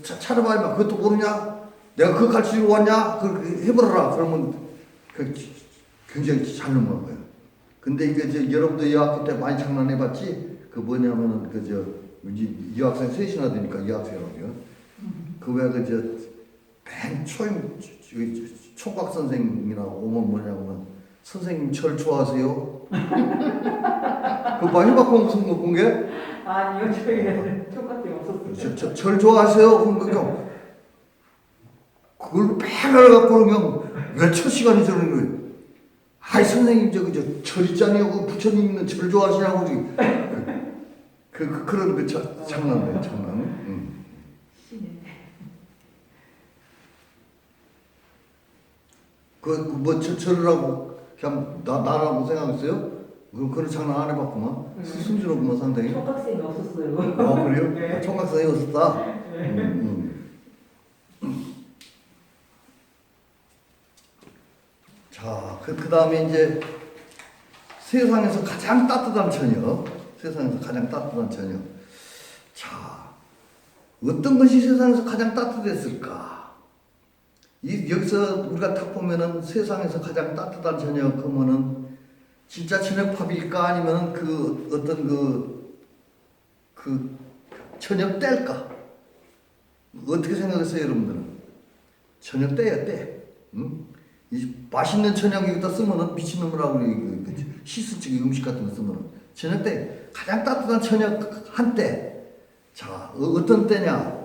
차려봐야 막 그것도 모르냐? 내가 그거 가르치러 왔냐? 그렇게 해보라. 그러면 굉장히 잘 넘어간 거예요. 근데 이게 여러분도 여학교 때 많이 장난해봤지? 뭐냐면은 여학생 셋이나 되니까 여학생이라고요. 맨 초임 총각 선생님이나 오면 뭐냐면 선생님 절 좋아하세요? 그거 많이 본 게?
아니요, 저희는 똑같이 없었어요.
절 좋아하세요? 그러니까 그걸 팽을 갖고 그냥 몇천 시간이 저러는 거예요. 아이 선생님 절 있잖아요. 부처님 있는 절 좋아하시냐고 그런 장난이에요, 장난. 절을 하고 그냥 나라고 생각했어요? 그런 장난 안 해봤구만. 순진하구만 상당히.
총각생이 없었어요.
그래요?
네.
총각생이 없었다?
네.
자, 그 다음에 이제 세상에서 가장 따뜻한 처녀. 자, 어떤 것이 세상에서 가장 따뜻했을까? 여기서 우리가 딱 보면은 세상에서 가장 따뜻한 저녁 그러면은 진짜 저녁밥일까 아니면은 저녁 때일까? 어떻게 생각했어요, 여러분들은? 저녁 때야, 때. 응? 이 맛있는 저녁 여기다 쓰면은 미친놈이라고 시스적인 음식 같은 거 쓰면은 저녁 때 가장 따뜻한 저녁 한때. 자, 어떤 때냐?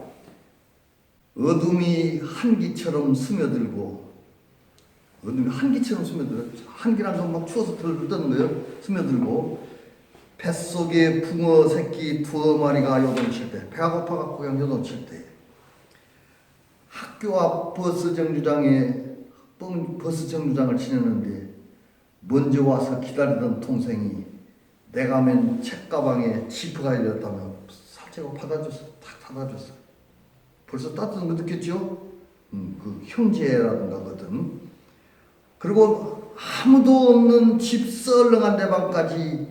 어둠이 한기처럼 스며들고, 한기란 건 막 추워서 들뜨는 거예요. 스며들고, 뱃속에 붕어 새끼 두어 마리가 요동칠 때, 배가 고파갖고 그냥 요동칠 때, 학교 앞 버스 정류장을 지내는데 먼저 와서 기다리던 동생이 내가 맨 책가방에 지퍼가 열렸다며 살짝 받아줬어. 탁 닫아줬어. 벌써 따뜻한 거 느꼈죠? 그 형제라든가 거든. 그리고 아무도 없는 집 썰렁한 내 방까지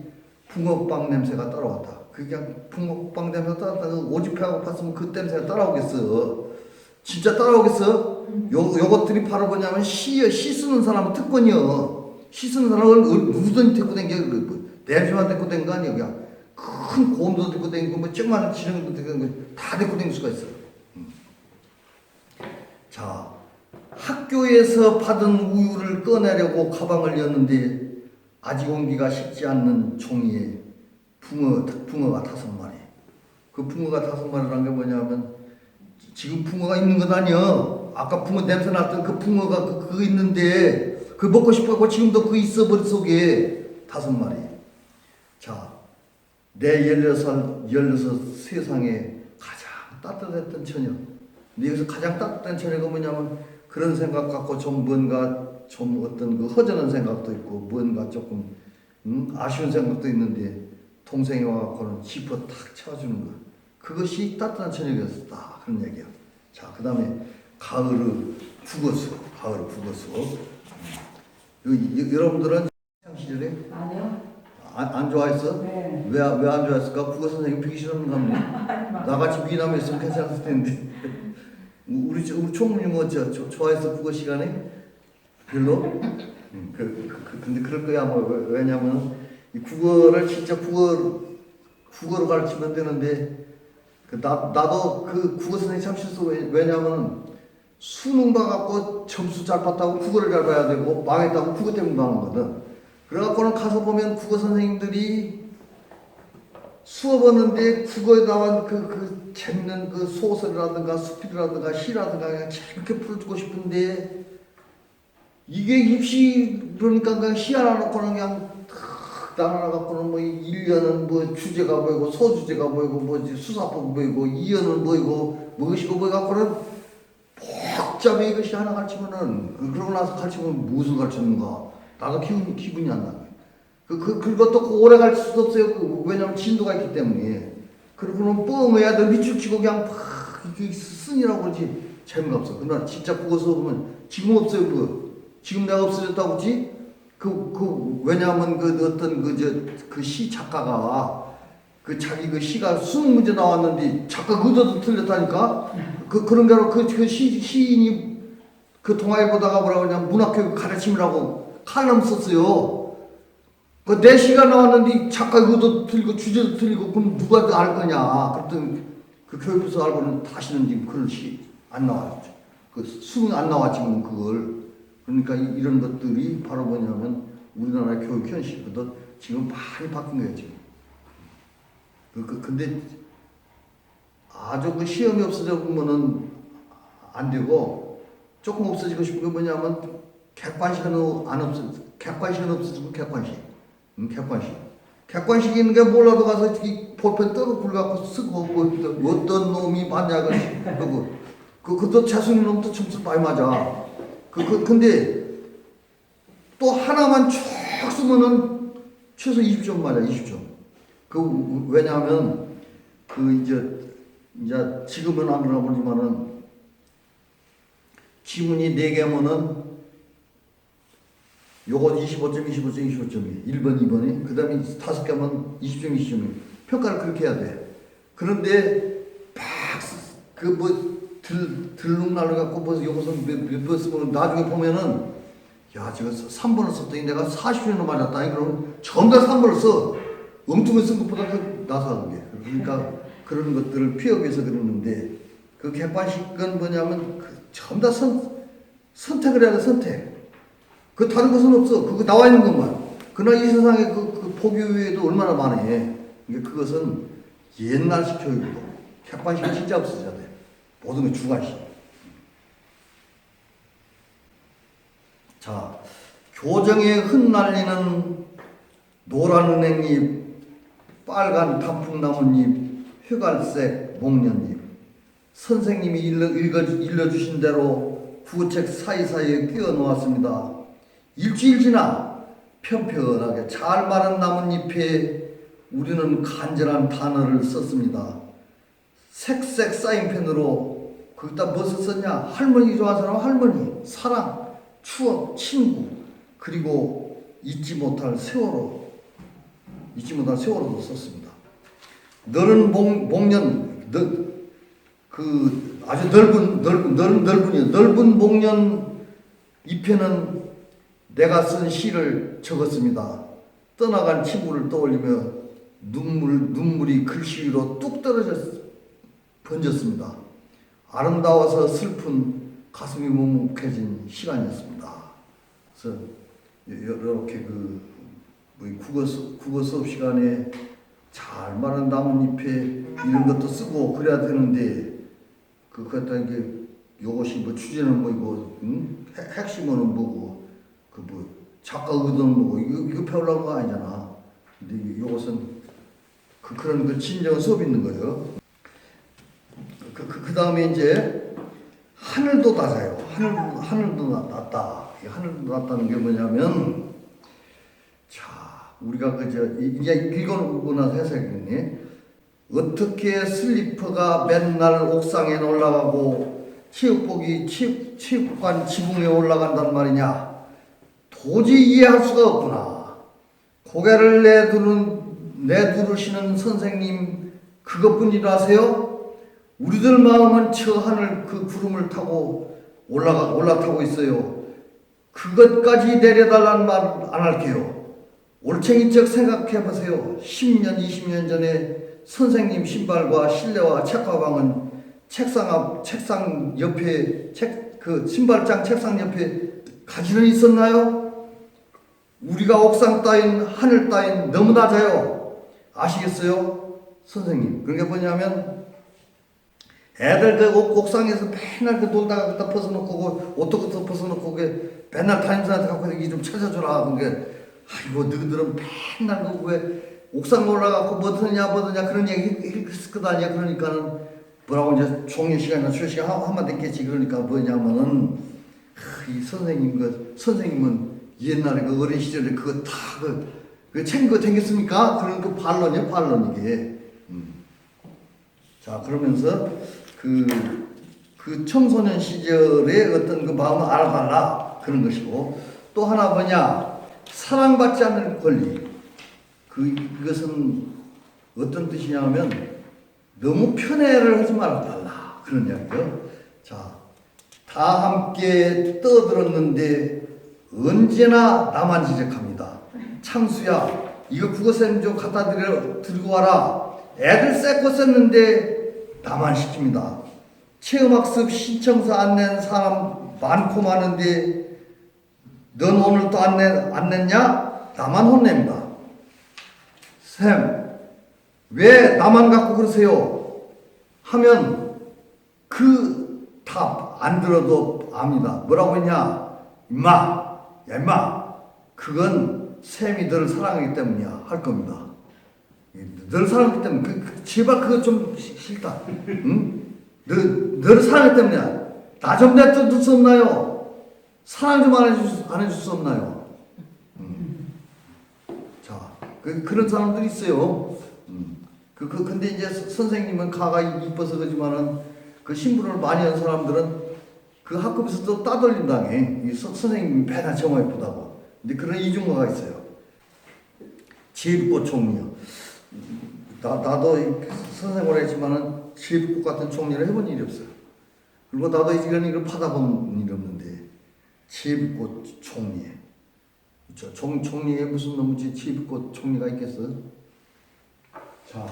붕어빵 냄새가 따라왔다. 그냥 붕어빵 냄새가 따라왔다. 오지패하고 봤으면 그 냄새가 따라오겠어. 진짜 따라오겠어? 요것들이 바로 뭐냐면 시 쓰는 사람은 특권이요. 시 쓰는 사람은 누구든 데리고 댕겨. 냄새만 데리고 댕긴 거 아니야. 그냥 큰 고음도 데리고 댕기고 조그마한 지렁이도 데리고 댕기고 다 데리고 댕길 수가 있어. 자, 학교에서 받은 우유를 꺼내려고 가방을 였는데 아직 옮기가 쉽지 않는 종이에 붕어가 5마리. 그 붕어가 5마리라는 게 뭐냐면 지금 붕어가 있는 건 아니야. 아까 붕어 냄새 났던 그 붕어가 그거 있는데 그 먹고 싶어하고 지금도 그 있어 머릿속에 5마리. 자, 내 16 세상에 가장 따뜻했던 처녀. 여기서 가장 따뜻한 처녀가 뭐냐면 그런 생각 갖고 좀 어떤 허전한 생각도 있고 뭔가 조금 아쉬운 생각도 있는데 동생이 와갖고는 지퍼 탁 채워주는 거. 그것이 따뜻한 저녁이었다. 그런 얘기야. 자, 그 다음에 가을의 국어수. 여러분들은 시절에
아니요.
안 좋아했어?
네.
왜 안 좋아했을까? 국어 선생님 보기 싫었는가 보네. 나같이 미남이었으면 괜찮았을 텐데. 우리 총무님 좋아해서 국어 시간에 별로? 근데 그럴 거야 뭐 왜냐면 이 국어를 진짜 국어로 가르치면 되는데 나도 그 국어 선생님 참 실수 왜냐면 수능 봐갖고 점수 잘 봤다고 국어를 잘 봐야 되고 망했다고 국어 때문에 망한 거든. 그래갖고는 가서 보면 국어 선생님들이 수업하는데 국어에 나온 그 재밌는 그 소설이라든가 수필이라든가 시라든가 그냥 재밌게 풀어주고 싶은데 이게 입시 그러니까 그냥 시 하나 놓고는 그냥 탁 나눠갖고는 뭐 1년은 뭐 주제가 뭐이고 소주제가 뭐이고 뭐지 수사법 뭐이고 2년은 뭐이고 무엇이고 뭐이갖고는 복잡해 이것이 하나 가르치면은 그러고 나서 가르치면 무엇을 가르쳤는가 나도 기분이 안 나요. 그것도 오래 갈 수도 없어요. 왜냐면 진도가 있기 때문에. 그러고는 뻥 애들 밑줄 치고 그냥 막 이렇게 쓴이라고 그러지 재미가 없어. 그러나 진짜 국어 수업은 지금 없어요. 지금 내가 없어졌다고 그러지? 왜냐하면 어떤 그 시 작가가 자기 그 시가 수능 문제 나왔는데 작가 의도도 틀렸다니까? 그런 게로 그 시인이 그 동아일 보다가 뭐라고 그냥 문학교육 가르침이라고 칼럼 썼어요. 내 시가 나왔는데 작가 의도도 틀리고 주제도 틀리고 그럼 누가 알 거냐? 그랬더니 그 교육부서 알고는 다시는 지금 그런 시 안 나와요. 그 수능 안 나와 지금 그걸. 그러니까 이런 것들이 바로 뭐냐면 우리나라의 교육 현실보다 지금 많이 바뀐 거예요 지금. 근데 아주 그 시험이 없어지면은 안 되고 조금 없어지고 싶은 게 뭐냐면 객관식은 안 없어. 객관식은 없어지고 객관식. 객관식 있는 게 몰라도 가서 이 볼펜 떠고 불갖고 쓰고 뭐 어떤 놈이 맞냐고 그러고 그것도 재수님 놈도 점수 많이 맞아. 근데 또 하나만 쭉 쓰면은 최소 20점 맞아 20점. 왜냐하면 이제 지금은 안 그러나 보지만은 지문이 4개면은 요거 25점이에요. 1번, 2번이. 그 다음에 5개면 20점, 20점이에요. 평가를 그렇게 해야 돼. 그런데 들룩날룩 갖고 벌써 요것을 몇 번 쓰면 나중에 보면은 야, 제가 3번을 썼더니 내가 40점을 맞았다. 그러면 전부 다 3번을 써. 엉뚱한 쓴 것보다 나서 하는 게. 그러니까 그런 것들을 피하기 위해서 그러는데 그 객관식은 뭐냐면 전부 다 선택을 해야 돼, 선택. 다른 것은 없어. 그거 나와 있는 것만. 그러나 이 세상에 그 보기 외에도 얼마나 많아. 그것은 옛날식 교육이고 객관식이 진짜 없어져야 돼. 모든 게 주관식. 자, 교정에 흩날리는 노란 은행잎, 빨간 단풍나무잎, 회갈색 목련잎. 선생님이 일러주신 대로 구책 사이사이에 끼워 놓았습니다. 일주일 지나 편편하게 잘 마른 나뭇잎에 우리는 간절한 단어를 썼습니다. 색색 사인펜으로 거기다 무엇을 썼냐? 할머니 좋아하는 사람은 할머니, 사랑, 추억, 친구, 그리고 잊지 못할 세월호도 썼습니다. 너는 목련, 아주 넓은 목련 잎에는 내가 쓴 시를 적었습니다. 떠나간 친구를 떠올리며 눈물이 글씨 위로 뚝 번졌습니다. 아름다워서 슬픈 가슴이 묵묵해진 시간이었습니다. 그래서 이렇게 국어 수업 시간에 잘 마른 나뭇잎에 이런 것도 쓰고 그래야 되는데 그것도 이게 요것이 뭐 주제는 뭐이고 핵심은 뭐고 작가 의도는 뭐고 이거 배우려는 거 아니잖아. 근데 요것은 그런 진정한 수업이 있는 거예요. 그 다음에 이제 하늘도 낮아요. 하늘도 낮다. 하늘도 낮다는 게 뭐냐면 자 우리가 이제 읽어보고 나서 해석이겠네. 어떻게 슬리퍼가 맨날 옥상에 올라가고 체육관 지붕에 올라간단 말이냐. 도저히 이해할 수가 없구나. 고개를 내두르시는 선생님 그것뿐이라세요? 우리들 마음은 저 하늘 그 구름을 타고 올라타고 있어요. 그것까지 내려달라는 말 안 할게요. 올챙이적 생각해 보세요. 10년, 20년 전에 선생님 신발과 실내와 책가방은 책상 옆에 그 신발장 책상 옆에 가지런히 있었나요? 우리가 옥상 따윈 하늘 따윈 너무 낮아요. 아시겠어요? 선생님. 그게 뭐냐면 애들 그 옥상에서 맨날 그 놀다가 갖다 벗어놓고 옷도 갖다 벗어놓고 그 맨날 담임선생한테 갖고 이게 좀 찾아주라. 그게 아이고 너희들은 맨날 왜 옥상 올라가고 뭐드냐 그런 얘기 했을 것 아니야. 그러니까는 뭐라고 이제 종료 시간이나 수요 시간 한마디 했겠지. 그러니까 뭐냐면은 이 선생님은 옛날에 그 어린 시절에 그거 다 그 챙겨 댕겼습니까? 그런 그 반론이야 반론 이게. 자 그러면서 그 청소년 시절의 어떤 그 마음을 알아달라 그런 것이고 또 하나 뭐냐 사랑받지 않는 권리 그것은 어떤 뜻이냐면 너무 편애를 하지 말아달라 그런 이야기요. 자, 다 함께 떠들었는데 언제나 나만 지적합니다. 창수야 이거 국어쌤 좀 갖다 들고 와라. 애들 쎄고 쎘는데 나만 시킵니다. 체험학습 신청서 안 낸 사람 많고 많은데 넌 오늘 또 안 냈냐? 나만 혼냅니다. 쌤, 왜 나만 갖고 그러세요? 하면 그 답 안 들어도 압니다. 뭐라고 했냐? 임마, 그건 쌤이 너를 사랑하기 때문이야. 할 겁니다. 너를 사랑하기 때문에 제발 그거 좀 싫다. 응? 너를 사랑하기 때문이야. 나 좀 내줄 수 없나요? 사랑 좀 안 해줄 수 없나요? 자, 그런 사람들이 있어요. 근데 이제 선생님은 가가 이뻐서 그러지만은 그 신분을 많이 한 사람들은 그 학급에서 또 따돌림 당해. 선생님이 배나 정말 예쁘다고. 근데 그런 이중가가 있어요. 제비꽃 종류. 나도 선생을 했지만은 제비꽃 같은 종류를 해본 일이 없어요. 그리고 나도 이런 일을 받아본 일이 없는데 제비꽃 종류. 그렇죠. 종류에 무슨 놈의 제비꽃 종류가 있겠어? 자.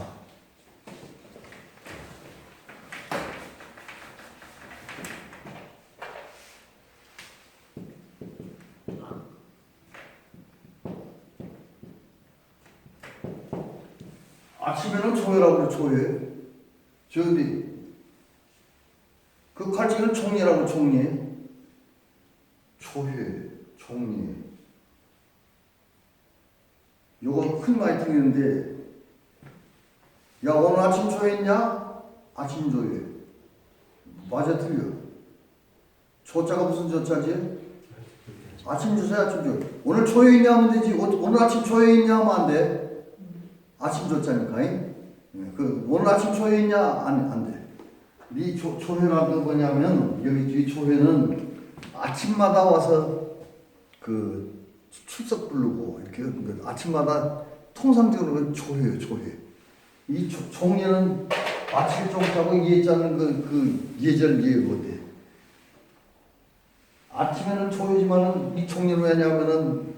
아침에는 조회라고 그래, 조회. 저기, 그 갈치기는 총리라고, 총리. 조회, 총리. 요거 큰 많이 틀리는데, 야, 오늘 아침 조회했냐? 아침 조회. 맞아, 틀려. 조자가 무슨 조자지? 아침 조자, 아침 조회. 오늘 조회했냐 하면 되지. 오늘 아침 조회했냐 하면 안 돼. 아침 조자니까. 오늘 아침 조회했냐? 안 돼. 이 조회라는 건 뭐냐면, 여기 이 조회는 아침마다 와서 그 출석 부르고, 이렇게 아침마다 통상적으로 조회예요, 조회. 이 종례는 마칠 종자고 예자는 그 예절 예거든. 아침에는 조회지만은 이 종례는 왜냐면은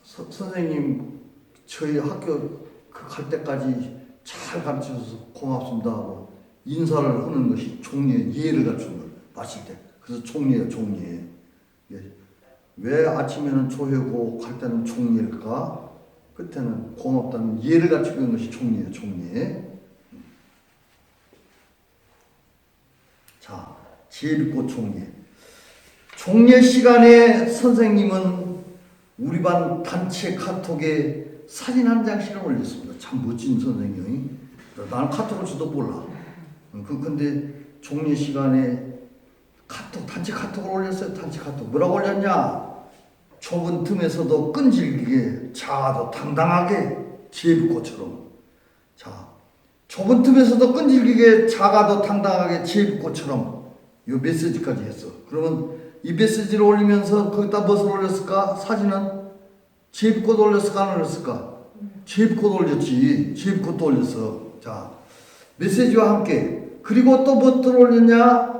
선생님 저희 학교 갈 때까지 잘 가르쳐줘서 고맙습니다 하고 인사를 하는 것이 종례 예를 갖춘 걸 마칠 때. 그래서 종례예요, 종례. 왜 아침에는 조회고 갈 때는 종례일까? 끝에는 고맙다는 예를 갖추는 것이 종례예요, 종례. 자, 제비꽃 종례. 종례 시간에 선생님은 우리 반 단체 카톡에 사진 한 장씩을 올렸습니다. 참 멋진 선생님이. 나는 카톡을 저도 몰라. 근데 종례 시간에 단체 카톡을 올렸어요. 단체 카톡. 뭐라고 올렸냐? 좁은 틈에서도 끈질기게 작아도 당당하게 제비꽃처럼. 자, 좁은 틈에서도 끈질기게 작아도 당당하게 제비꽃처럼 이 메시지까지 했어. 그러면 이 메시지를 올리면서 거기다 무엇을 올렸을까? 사진은 제비꽃 올렸을까? 안 올렸을까? 제비꽃 올렸지. 제비꽃도 올렸어. 자, 메시지와 함께 그리고 또 뭐 들어올렸냐?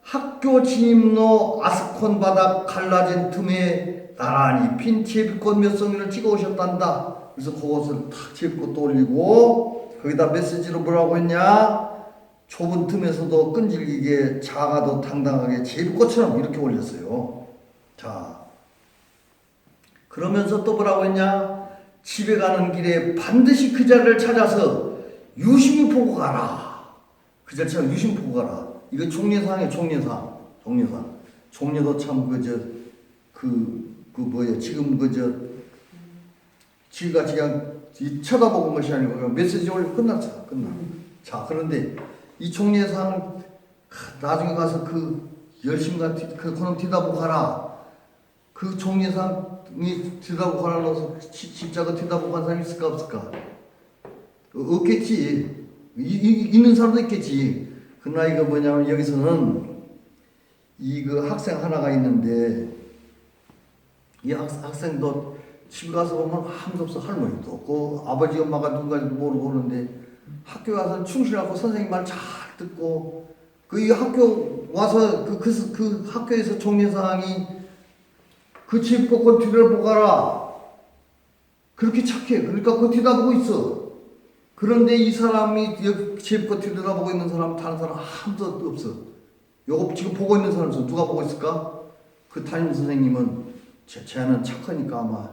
학교 진입로 아스콘 바닥 갈라진 틈에 나란히 핀 제비꽃 몇 송이를 찍어 오셨단다. 그래서 그것을 탁 제비꽃도 올리고 거기다 메시지로 뭐라고 했냐? 좁은 틈에서도 끈질기게 작아도 당당하게 제비꽃처럼 이렇게 올렸어요. 자, 그러면서 또 뭐라고 했냐? 집에 가는 길에 반드시 그 자리를 찾아서 유심히 보고 가라. 그 자리를 찾아서 유심히 보고 가라. 이거 종려상이에요. 종려도 참 뭐예요? 지금 지금같이 그냥 쳐다보는 것이 아니고 그냥 메시지 올리고 끝났어. 끝나. 자, 그런데 이 종려상 나중에 가서 열심히 그놈 뒤다보고 가라. 그 종려상이 뒤다보고 가라고 십자가 뒤다보고 간 사람이 있을까 없을까? 없겠지. 있는 사람도 있겠지. 그러나 이거 뭐냐면 여기서는 학생 하나가 있는데 이 학생도 집에 가서 보면 아무도 없어. 할머니도 없고 아버지 엄마가 누군가도 모르고 오는데 학교 가서 충실하고 선생님 말 잘 듣고 이 학교 와서 그 학교에서 종려상이 그 집 보고 뒤를 보고 가라. 그렇게 착해. 그러니까 그 뒤다보고 있어. 그런데 이 사람이 제비꽃 뒤돌아보고 있는 사람, 다른 사람 아무도 없어. 요거 지금 보고 있는 사람 누가 보고 있을까? 그 담임 선생님은 쟤는 착하니까 아마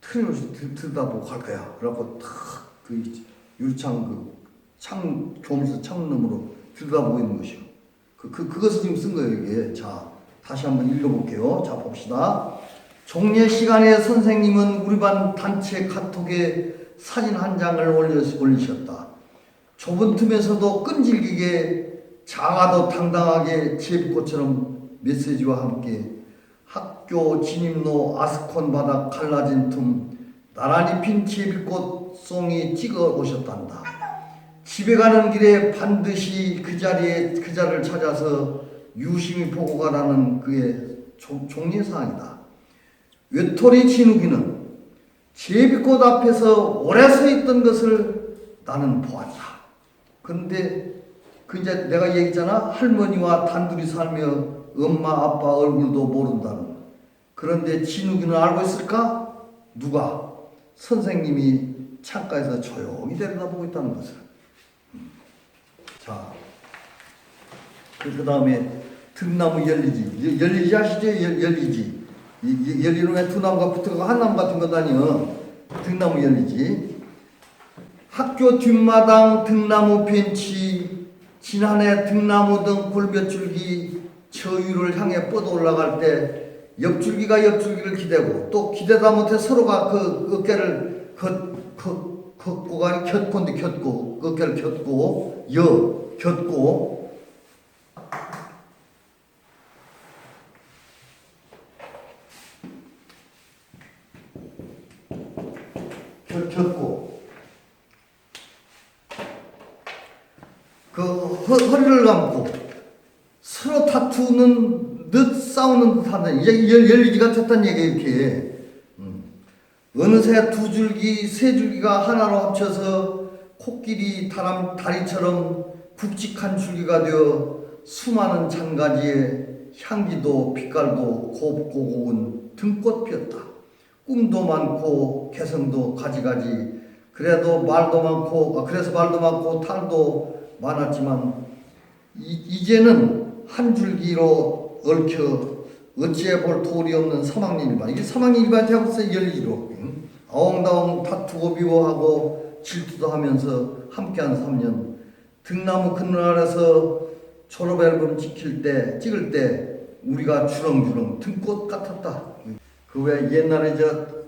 틀림없이 들여다보고 갈 거야. 그래갖고 탁 유리창 교무실 창문으로 들여다보고 있는 것이요. 그것을 지금 쓴 거예요, 이게. 자, 다시 한번 읽어볼게요. 자, 봅시다. 종례 시간에 선생님은 우리 반 단체 카톡에 사진 한 장을 올리셨다. 좁은 틈에서도 끈질기게 작아도 당당하게 제비꽃처럼 메시지와 함께 학교 진입로 아스콘 바닥 갈라진 틈 나란히 핀 제비꽃 송이 찍어 오셨단다. 집에 가는 길에 반드시 그 자리를 찾아서 유심히 보고 가라는 그의 종례사항이다. 외톨이 진욱이는 제비꽃 앞에서 오래 서 있던 것을 나는 보았다. 그런데 이제 내가 얘기했잖아. 할머니와 단둘이 살며 엄마 아빠 얼굴도 모른다는 거. 그런데 진욱이는 알고 있을까? 누가? 선생님이 창가에서 조용히 내려다보고 있다는 것을. 자, 그 다음에 등나무 열리지 아시죠? 열리지. 열리는 두 나무가 붙어가 한 나무 같은 거 아니요. 등나무 열리지. 학교 뒷마당 등나무 벤치, 지난해 등나무 등 굴벼줄기 저 위를 향해 뻗어 올라갈 때 옆줄기가 옆줄기를 기대고 또 기대다 못해 서로가 그 어깨를 걷고 가니 곁고 어깨를 곁고 허리를 감고 서로 다투는 듯 싸우는 듯 하는 이제 열리지가 됐단 얘기예요. 이렇게 어느새 두 줄기 세 줄기가 하나로 합쳐서 코끼리 다리처럼 굵직한 줄기가 되어 수많은 잔가지에 향기도 빛깔도 곱고 고운 등꽃 피었다. 꿈도 많고 개성도 가지가지 그래서 말도 많고 탈도 많았지만 이제는 한 줄기로 얽혀 어찌해 볼 도리 없는 사막일반. 이게 사막일반한테 하고서 열리기로 아웅다웅 다투고 미워하고 질투도 하면서 함께한 3년. 등나무 그늘 아래서 졸업 앨범 찍을 때 우리가 주렁주렁 등꽃 같았다. 그 왜 옛날에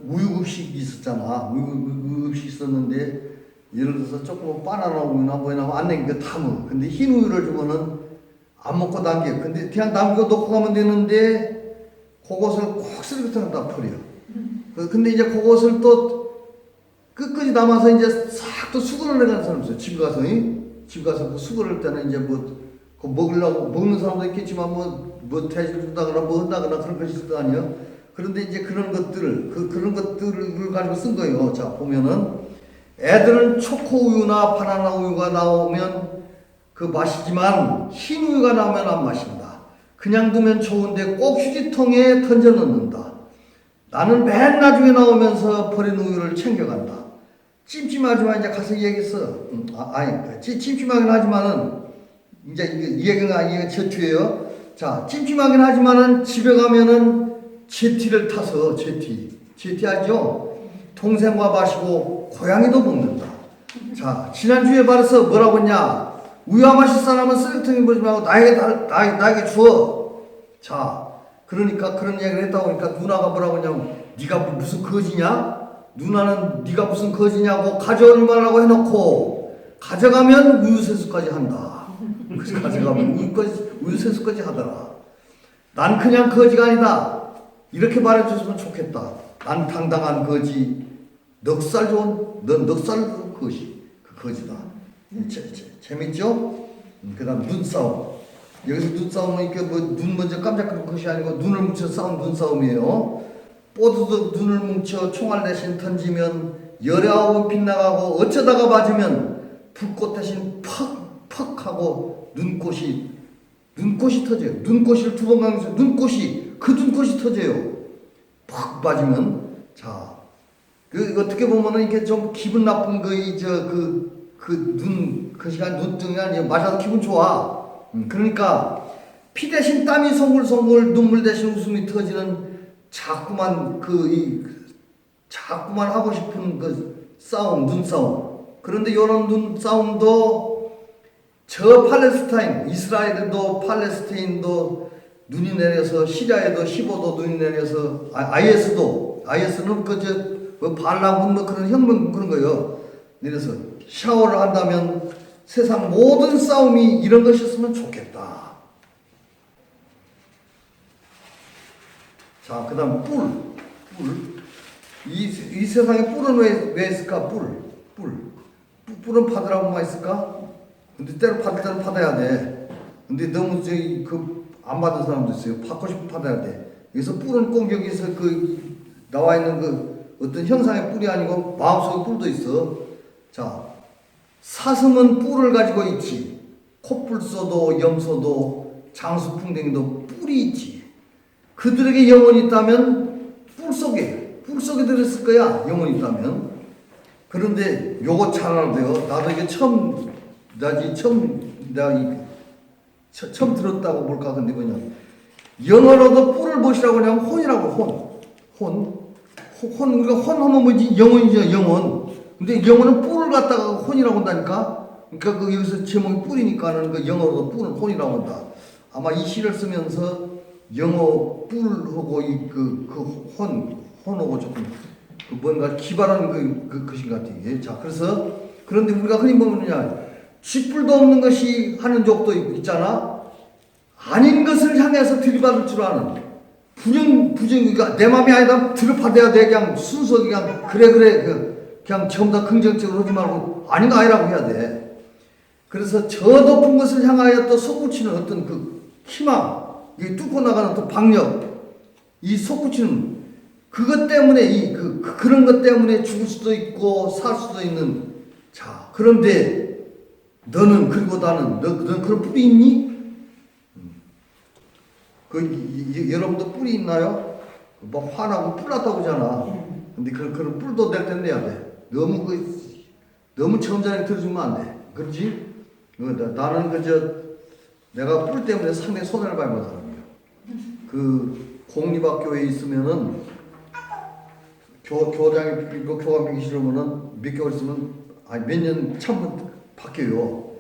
우유급식 있었잖아. 우유급식 있었는데 예를 들어서 조금 바나나 우유나 뭐나 안 내니까 다 먹어. 근데 흰 우유를 주면은 안 먹고 남겨. 근데 그냥 남겨 놓고 가면 되는데 그것을 꼭 쓰레기통에 다 버려. 근데 이제 그것을 또 끝까지 남아서 이제 싹 또 수거를 해가는 사람 있어요. 집 가서 그 수거를 할 때는 이제 그거 먹으려고 먹는 사람도 있겠지만 뭐 돼지를 준다거나 뭐 한다거나 그런 것이 있을 거 아니에요. 그런데 이제 그런 것들을 가지고 쓴 거예요. 자, 보면은 애들은 초코 우유나 바나나 우유가 나오면 그 마시지만 흰 우유가 나오면 안 마신다. 그냥 두면 좋은데 꼭 휴지통에 던져 넣는다. 나는 맨 나중에 나오면서 버린 우유를 챙겨간다. 찜찜하지만 이제 가서 얘기했어. 찜찜하긴 하지만은 이제 이 얘기가 저투예요. 자, 찜찜하긴 하지만은 집에 가면은 제티를 타서 제티 알죠? 동생과 마시고 고양이도 먹는다. 자, 지난주에 말해서 뭐라고 했냐? 우유 안 마실 사람은 쓰레기통에 보지 말고 나에게 주어. 자, 그러니까 그런 얘기를 했다 보니까 누나가 뭐라고 했냐면 네가 무슨 거지냐? 누나는 네가 무슨 거지냐고 가져오지 말라고 해놓고 가져가면 우유 세수까지 한다. 그래서 가져가면 우유 세수까지 하더라. 난 그냥 거지가 아니다. 이렇게 말해줬으면 좋겠다. 난 당당한 거지. 넉살 좋은 넌 넉살 좋은 거지. 그 거지다. 재밌죠? 그다음 눈싸움. 여기서 눈싸움은 이렇게 뭐 눈 먼저 깜짝하는 것이 아니고 눈을 뭉쳐 싸운 눈싸움이에요. 뽀드득 눈을 뭉쳐 총알 대신 던지면 열아홉은 빗나가고 어쩌다가 맞으면 불꽃 대신 퍽퍽 하고 눈꽃이 터져요. 눈꽃이를 두 번 강조해서 눈꽃이 터져요. 퍽 맞으면 자, 그 어떻게 보면은 이게 좀 기분 나쁜 거이 그 시간 눈등이 아니에요. 맞아도 기분 좋아. 그러니까 피 대신 땀이 송글송글 눈물 대신 웃음이 터지는 자꾸만 자꾸만 하고 싶은 그 싸움, 눈싸움. 그런데 이런 눈싸움도 저 팔레스타인, 이스라엘도 팔레스타인도 눈이 내려서 시리아에도 15도 눈이 내려서 IS는 반란군 뭐 그런 혁명 그런 거예요. 내려서 샤워를 한다면 세상 모든 싸움이 이런 것이었으면 좋겠다. 자, 그 다음 뿔. 이 세상에 뿔은 왜 있을까? 뿔은 받으라고만 있을까? 근데 때로 받을 때는 받아야 돼. 근데 너무 안 받은 사람도 있어요. 받고 싶으면 받아야 돼. 그래서 뿔은 꼭 여기서 나와 있는 어떤 형상의 뿔이 아니고 마음속에 뿔도 있어. 자, 사슴은 뿔을 가지고 있지. 코뿔소도 염소도 장수풍뎅이도 뿔이 있지. 그들에게 영혼이 있다면 뿔 속에 들었을 거야. 영혼이 있다면. 그런데 요거 잘 알아야 돼요. 나도 이게 처음 들었다고 볼까? 근데 뭐냐. 영어로도 뿔을 무엇이라고 하냐면 혼이라고, 혼. 우리가 혼하면 뭐지? 영혼이죠, 영혼. 근데 영혼은 뿔을 갖다가 혼이라고 한다니까? 그러니까 여기서 제목이 뿔이니까는 그 영어로도 뿔을 혼이라고 한다. 아마 이 시를 쓰면서 영어 뿔하고 혼하고 조금 뭔가 기발한 것인 것 같아요. 자, 그런데 우리가 흔히 보면요. 쥐뿔도 없는 것이 하는 족도 있잖아. 아닌 것을 향해서 들이받을 줄 아는 부정이가 내 마음이 아니다. 들이받아야 돼. 그냥 순수하게 그냥 그래 그냥 전부 다 긍정적으로 하지 말고 아닌 거 아니라고 해야 돼. 그래서 저 높은 것을 향하여 또 솟구치는 어떤 희망, 이 뚫고 나가는 또 박력, 이 솟구치는 그것 때문에 그런 것 때문에 죽을 수도 있고 살 수도 있는. 자, 그런데 너는 그리고 나는 너는 그런 뿔이 있니? 여러분도 뿔이 있나요? 뭐 화나고 뿔 났다고 하잖아. 근데 그런 뿔도 낼 땐 내야 돼. 너무 점잖게 들어주면 안 돼. 그렇지? 나는 내가 뿔 때문에 상당히 손해를 밟은 사람이야. 공립학교에 있으면은 교장이 교감 비기 싫으면은 몇 개월 있으면 몇 년 참고 바뀌어요.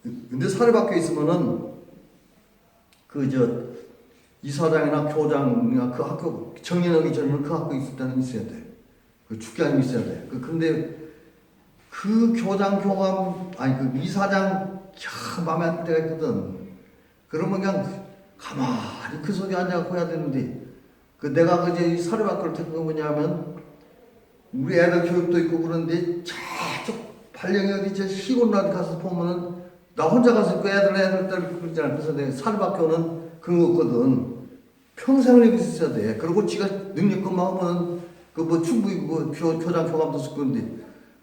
근데 사립학교에 있으면은 이사장이나 교장이나 그 학교 정년하기 전에는 그 학교에 있을 때는 있어야 돼. 죽게 아니면 있어야 돼. 근데 그 교장 교감 이사장 마음에 안 들 때가 있거든. 그러면 그냥 가만히 그 속에 앉아갖고 해야 되는데 내가 이 사립학교를 택한 뭐냐면 우리 애들 교육도 있고 그런데 저쪽 발령이 어디 시골 어디 가서 보면은 나 혼자 가서 있고 애들 그러잖아. 그래서 내가 사립학교는 그런 거 없거든. 평생을 여기 있어야 돼. 그리고 지가 능력금만 하면 충분히 교장 교감도 쓰고 그런데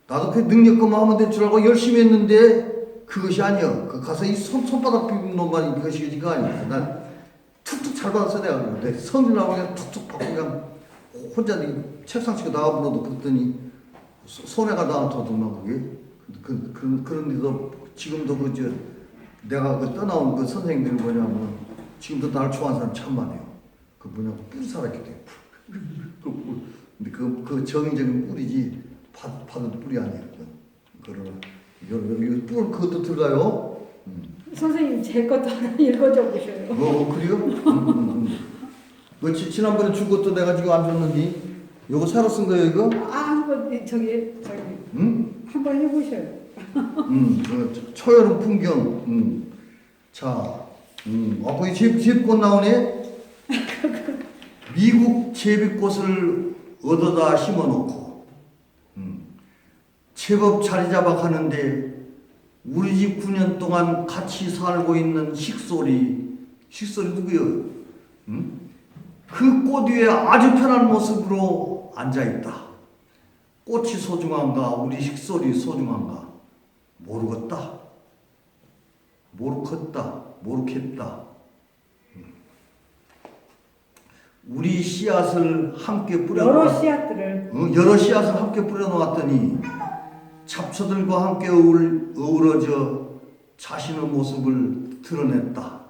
나도 그 능력금만 하면 될 줄 알고 열심히 했는데 그것이 아니야. 그 가서 이 손바닥 비비는 놈만 그것이가 아니야. 난 툭툭 잘 받았어 내가. 근데 성질 나고 그냥 툭툭 받고 그냥 혼자 책상 치고 나가버려도 그랬더니 손해가 나한테도 그게. 그런데도 지금도 내가 떠나온 그 선생님들이 뭐냐면 지금도 나를 좋아하는 사람 참 많아요. 그 뭐냐면 뿔 살았기 때문에. 근데 그 정의적인 뿔이지 받은 뿔이 아니에요. 그러나 이거 뿔 그것도 들어가요.
선생님 제 것도 하나 읽어줘 보셔요.
그래요? 그 지난번에 준 것도 내가 지금 안 줬는데 이거 새로 쓴 거예요 이거?
한번 저기 한번 해보셔요.
초여름 풍경. 자, 거기 제비꽃 나오네. 미국 제비꽃을 얻어다 심어놓고 제법 자리 잡아 가는데 우리 집 9년 동안 같이 살고 있는 식솔이 누구요? 그 꽃 위에 아주 편한 모습으로 앉아있다. 꽃이 소중한가 우리 식솔이 소중한가 모르겠다. 모르겠다. 우리 씨앗을 함께
여러 씨앗들을
여러 씨앗을 함께 뿌려놓았더니 잡초들과 함께 어우러져 자신의 모습을 드러냈다.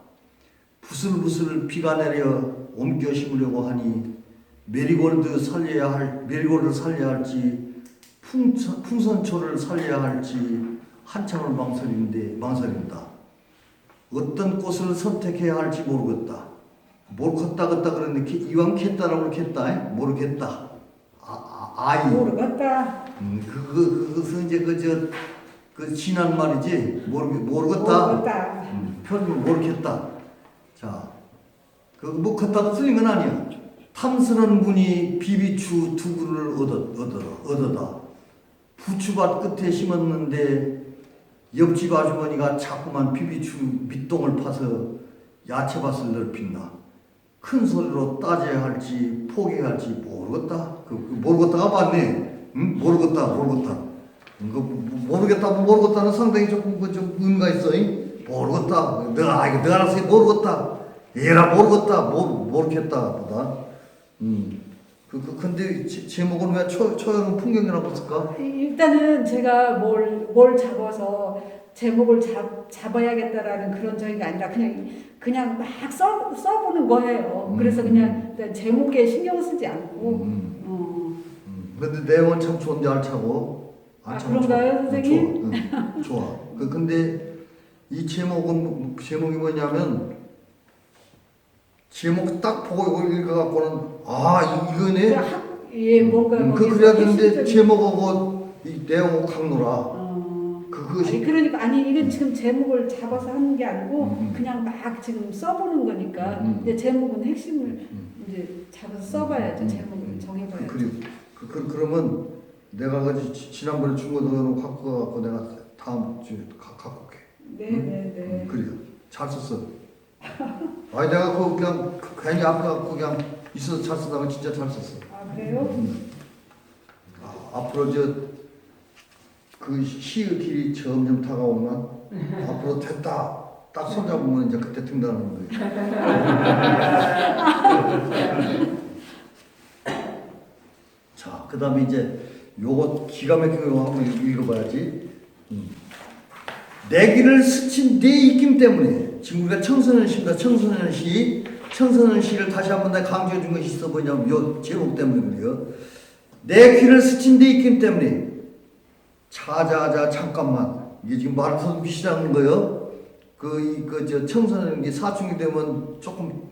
부슬부슬 비가 내려 옮겨 심으려고 하니 메리골드를 살려야 할지 풍선초를 살려야 할지 한참을 망설인다. 어떤 꽃을 선택해야 할지 모르겠다. 모르겠다 그러는데 이왕 겠다라고 겠다 모르겠다. 아이
모르겠다.
그것은 이제 그 지난 말이지 모르겠다. 표현을 모르겠다. 자, 뭐 걷다도 틀린 건 아니야. 탐스런 분이 비비추 두 그루를 얻어다 부추밭 끝에 심었는데 옆집 아주머니가 자꾸만 비비추 밑동을 파서 야채밭을 넓힌다. 큰 소리로 따져야 할지 포기해야 할지 모르겠다. 모르겠다가 맞네. 모르겠다는 상당히 조금 좀 의미가 있어. 모르겠다. 내가 알아서 모르겠다. 얘라 모르겠다 보다. 근데 제목은 왜 초여름 풍경이라고 쓸까?
일단은 제가 뭘 잡아서 제목을 잡아야겠다라는 그런 저희가 아니라 그냥 막 써보는 거예요. 그래서 그냥 제목에 신경 쓰지 않고.
근데 내용은 참 좋은데 알차고.
그런가요, 선생님?
좋아. 근데 이 제목이 뭐냐면 제목 딱 보고 읽어갖고는 이거네.
예, 뭔가
그래야 되는데 제목하고 이 내용하고 강노라.
이건 지금 제목을 잡아서 하는 게 아니고 그냥 막 지금 써보는 거니까. 근데 제목은 핵심을 이제 잡아서 써봐야죠. 제목을 정해봐야죠.
그러면 내가 지난번에 준 거 너는 갖고 가고 내가 다음 주에 갖고 올게.
네네네.
그래요. 잘 썼어. 내가 그냥 괜히 앞에 갖고 그냥 있어서 잘 쓰다가 진짜 잘 썼어.
그래요?
앞으로 그 시의 길이 점점 다가오면 앞으로 됐다. 딱 손잡으면 이제 그때 등단하는 거예요. 자, 그 다음에 이제 요거 기가 막히게 한번 읽어봐야지. 내 길을 스친 내 입김 때문에 지금 우리가 청소년시입니다. 청소년시를 다시 한번 내가 강조해 준 것이 있어 뭐냐면 요 제목 때문에 그래요. 내 길을 스친 내 입김 때문에 자자자 잠깐만 이게 지금 말을 더듬기 시작하는 거예요. 청소년기 사춘기 되면 조금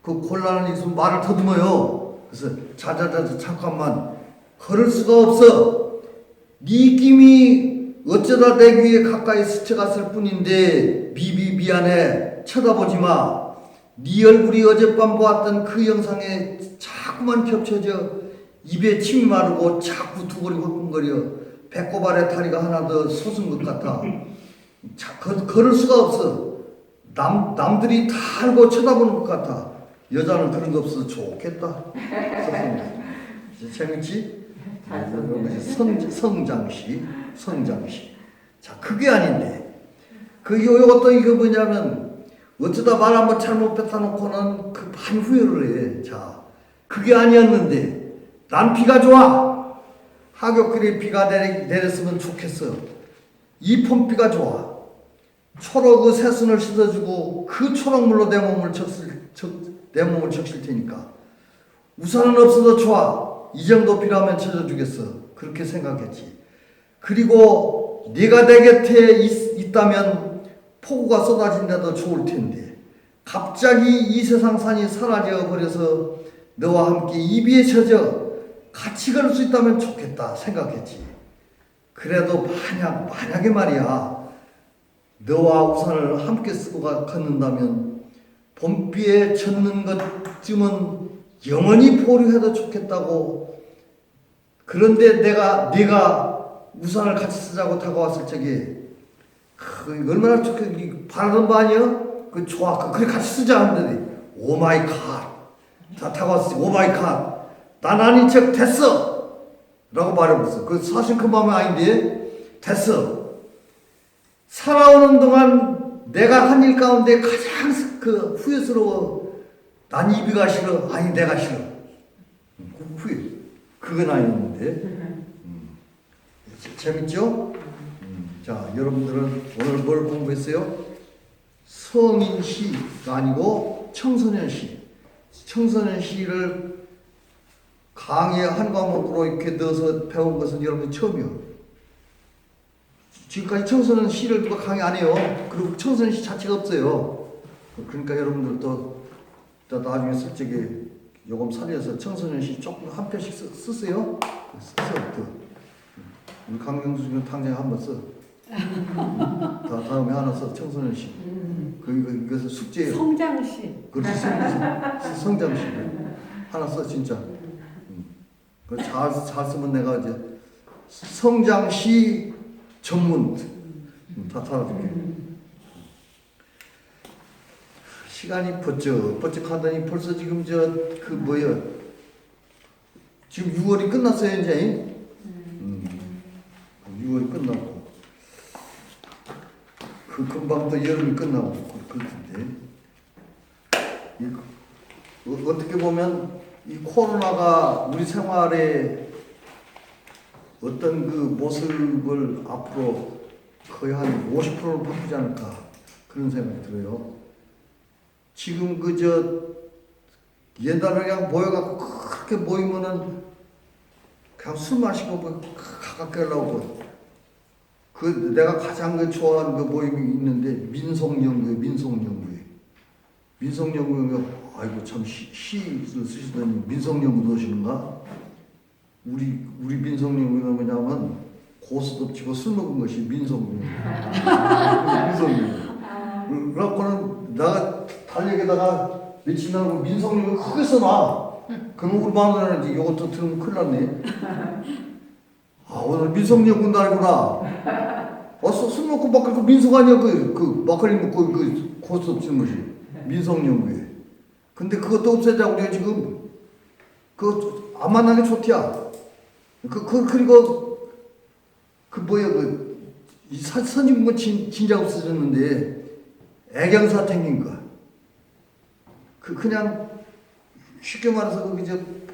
곤란한 일이 있으면 말을 더듬어요. 그래서 자자자 잠깐만 걸을 수가 없어. 네 입김이 어쩌다 내 귀에 가까이 스쳐갔을 뿐인데 미안해 쳐다보지 마. 네 얼굴이 어젯밤 보았던 그 영상에 자꾸만 겹쳐져 입에 침이 마르고 자꾸 두골이 헐컹거려. 배꼽 아래 다리가 하나 더 솟은 것 같아. 걸을 수가 없어. 남들이 다 알고 쳐다보는 것 같아. 여자는 그런 거 없어서 좋겠다. 재밌지? 성장시. 자, 그게 아닌데 요것도 이거 뭐냐면 어쩌다 말 한번 잘못 뱉어놓고는 그 많이 후회를 해. 자, 그게 아니었는데 난 비가 좋아. 하굣길에 비가 내렸으면 좋겠어. 이 봄비가 좋아. 초록 그 새순을 씻어주고 그 초록물로 내 몸을 적실 테니까 우산은 없어도 좋아. 이 정도 비라면 쳐줘주겠어. 그렇게 생각했지. 그리고 네가 내 곁에 있다면 폭우가 쏟아진다도 좋을 텐데 갑자기 이 세상 산이 사라져 버려서 너와 함께 이 비에 젖어 같이 걸 수 있다면 좋겠다 생각했지. 그래도 만약에 말이야 너와 우산을 함께 쓰고 걷는다면 봄비에 젖는 것쯤은 영원히 보류해도 좋겠다고. 그런데 네가 우산을 같이 쓰자고 다가왔을 적에 얼마나 좋게 바라던 바 아니야? 그 좋아. 그래 같이 쓰자 하는데 오 마이 갓. 다 다가왔을 때 오 마이 갓. 난 아닌 척 됐어. 라고 말해봤어. 그 사실 그 마음이 아닌데 됐어. 살아오는 동안 내가 한 일 가운데 가장 그 후회스러워. 난 이 비가 싫어. 아니 내가 싫어. 그 후회. 그건 아니었는데. 재밌죠? 자, 여러분들은 오늘 뭘 공부했어요? 성인 시가 아니고 청소년 시. 청소년 시를 강의 한 과목으로 이렇게 넣어서 배운 것은 여러분 처음이요. 지금까지 청소년 시를 누가 강의 안 해요. 그리고 청소년 시 자체가 없어요. 그러니까 여러분들도 나중에 솔직히 요금 살려서 청소년 시 조금 한 편씩 쓰세요. 쓰세요. 우리 강경수 당장에 한번 써. 다음에 하나 써. 청소년 시. 이것은 숙제예요.
성장시.
그렇지. 성장시. 하나 써 진짜. 잘 쓰면 내가 이제 성장시 전문 다 달아줄게. 시간이 버쩍 하더니 벌써 지금 지금 6월이 끝났어요 이제. 6월이 끝나고 금방 또 여름이 끝나고 그렇던데. 어떻게 보면 이 코로나가 우리 생활에 어떤 그 모습을 앞으로 거의 한 50%를 바꾸지 않을까 그런 생각이 들어요. 지금 옛날에 그냥 모여갖고 그렇게 모이면은 그냥 술 마시고 가깝게 하려고 내가 가장 좋아하는 그 모임이 있는데 민속연구회. 아이고 참 시를 쓰시더니 민속연구 넣으시는가? 우리 민속연구는 뭐냐면 고스톱 치고 술 먹은 것이 민속연구. 그래갖고는 내가 달력에다가 며칠 나고 민속연구 크게 써놔. 그럼 우리 마누라는 이것도 들으면 큰일 났네. 오늘 민속연구 날이구나. 술 먹고 막 민속 아니야 그 막걸리 먹고 그 고스톱 치는 것이 민속연구회. 근데 그것도 없애자 우리가 지금 안 만나는 게 좋대야. 그리고 이 선진국은 진작 없어졌는데 애경사 생긴 거. 그냥 쉽게 말해서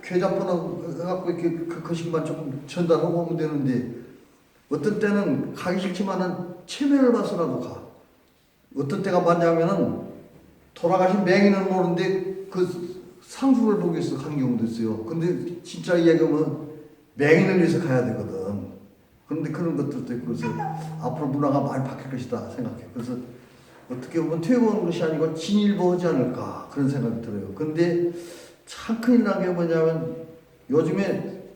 계좌번호 해갖고 이렇게 그 식만 조금 전달하고 오면 되는데 어떤 때는 가기 싫지만은 체면을 봐서라도 가. 어떤 때가 맞냐면은 돌아가신 맹인은 모르는데 그 상수를 보기 위해서 가는 경우도 있어요. 근데 진짜 이야기하면 맹인을 위해서 가야 되거든. 그런데 그런 것들도 있고 그래서 앞으로 문화가 많이 바뀔 것이다 생각해. 그래서 어떻게 보면 퇴보하는 것이 아니고 진일보하지 않을까 그런 생각이 들어요. 근데 참 큰일 난 게 뭐냐면 요즘에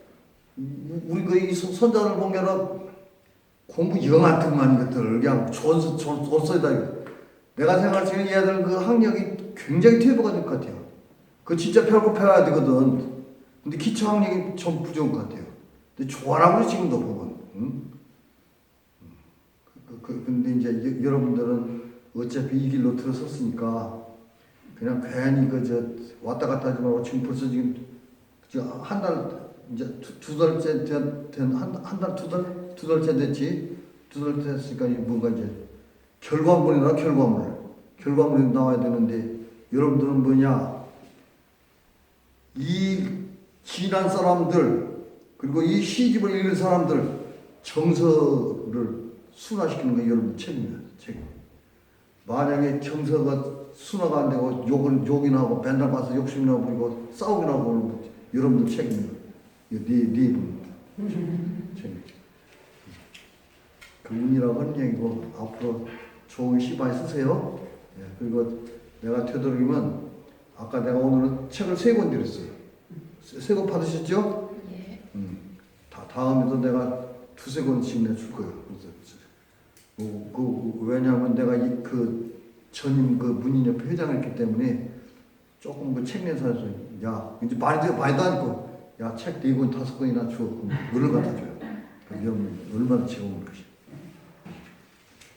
우리 이 손자들 보면은 공부 영 같은 것들 그냥 줬어다. 내가 생각할 때는 얘들 그 학력이 굉장히 퇴보가 될 것 같아요. 그 진짜 별거 배워야 되거든. 근데 기초 학력이 좀 부족한 것 같아요. 근데 좋아라고 지금도 보면. 근데 이제 여러분들은 어차피 이 길로 들어섰으니까 그냥 괜히 왔다 갔다 하지 말고 지금 벌써 지금 한 달 이제 두 달째 두 달째 됐지. 두 달 됐으니까 뭔가 이제 결과물이 나와야 되는데 여러분들은 뭐냐? 이 지난 사람들 그리고 이 시집을 읽은 사람들 정서를 순화시키는 게 여러분 책임이에요. 책임. 만약에 정서가 순화가 안 되고 욕이나 하고 맨날 봐서 욕심이나 부리고 싸우기나 하고 그러면 여러분들 책임이에요. 이거 네 책임. 그분이라고 하는 얘기고 앞으로 좋은 시 많이 쓰세요. 예, 그리고 내가 되도록이면 아까 내가 오늘은 책을 3권 드렸어요. 3권 받으셨죠?
예.
다음에도 내가 2-3권씩 내줄 거예요. 왜냐하면 내가 그 전임 그 문인협회 회장이었기 때문에 조금 그 책내사에서 야 이제 많이도 하니까 야 책 4권 5권이나 줘. 그럼 물을 갖다 줘요. 그럼 얼마나 즐거운 것이.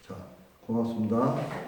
자 고맙습니다.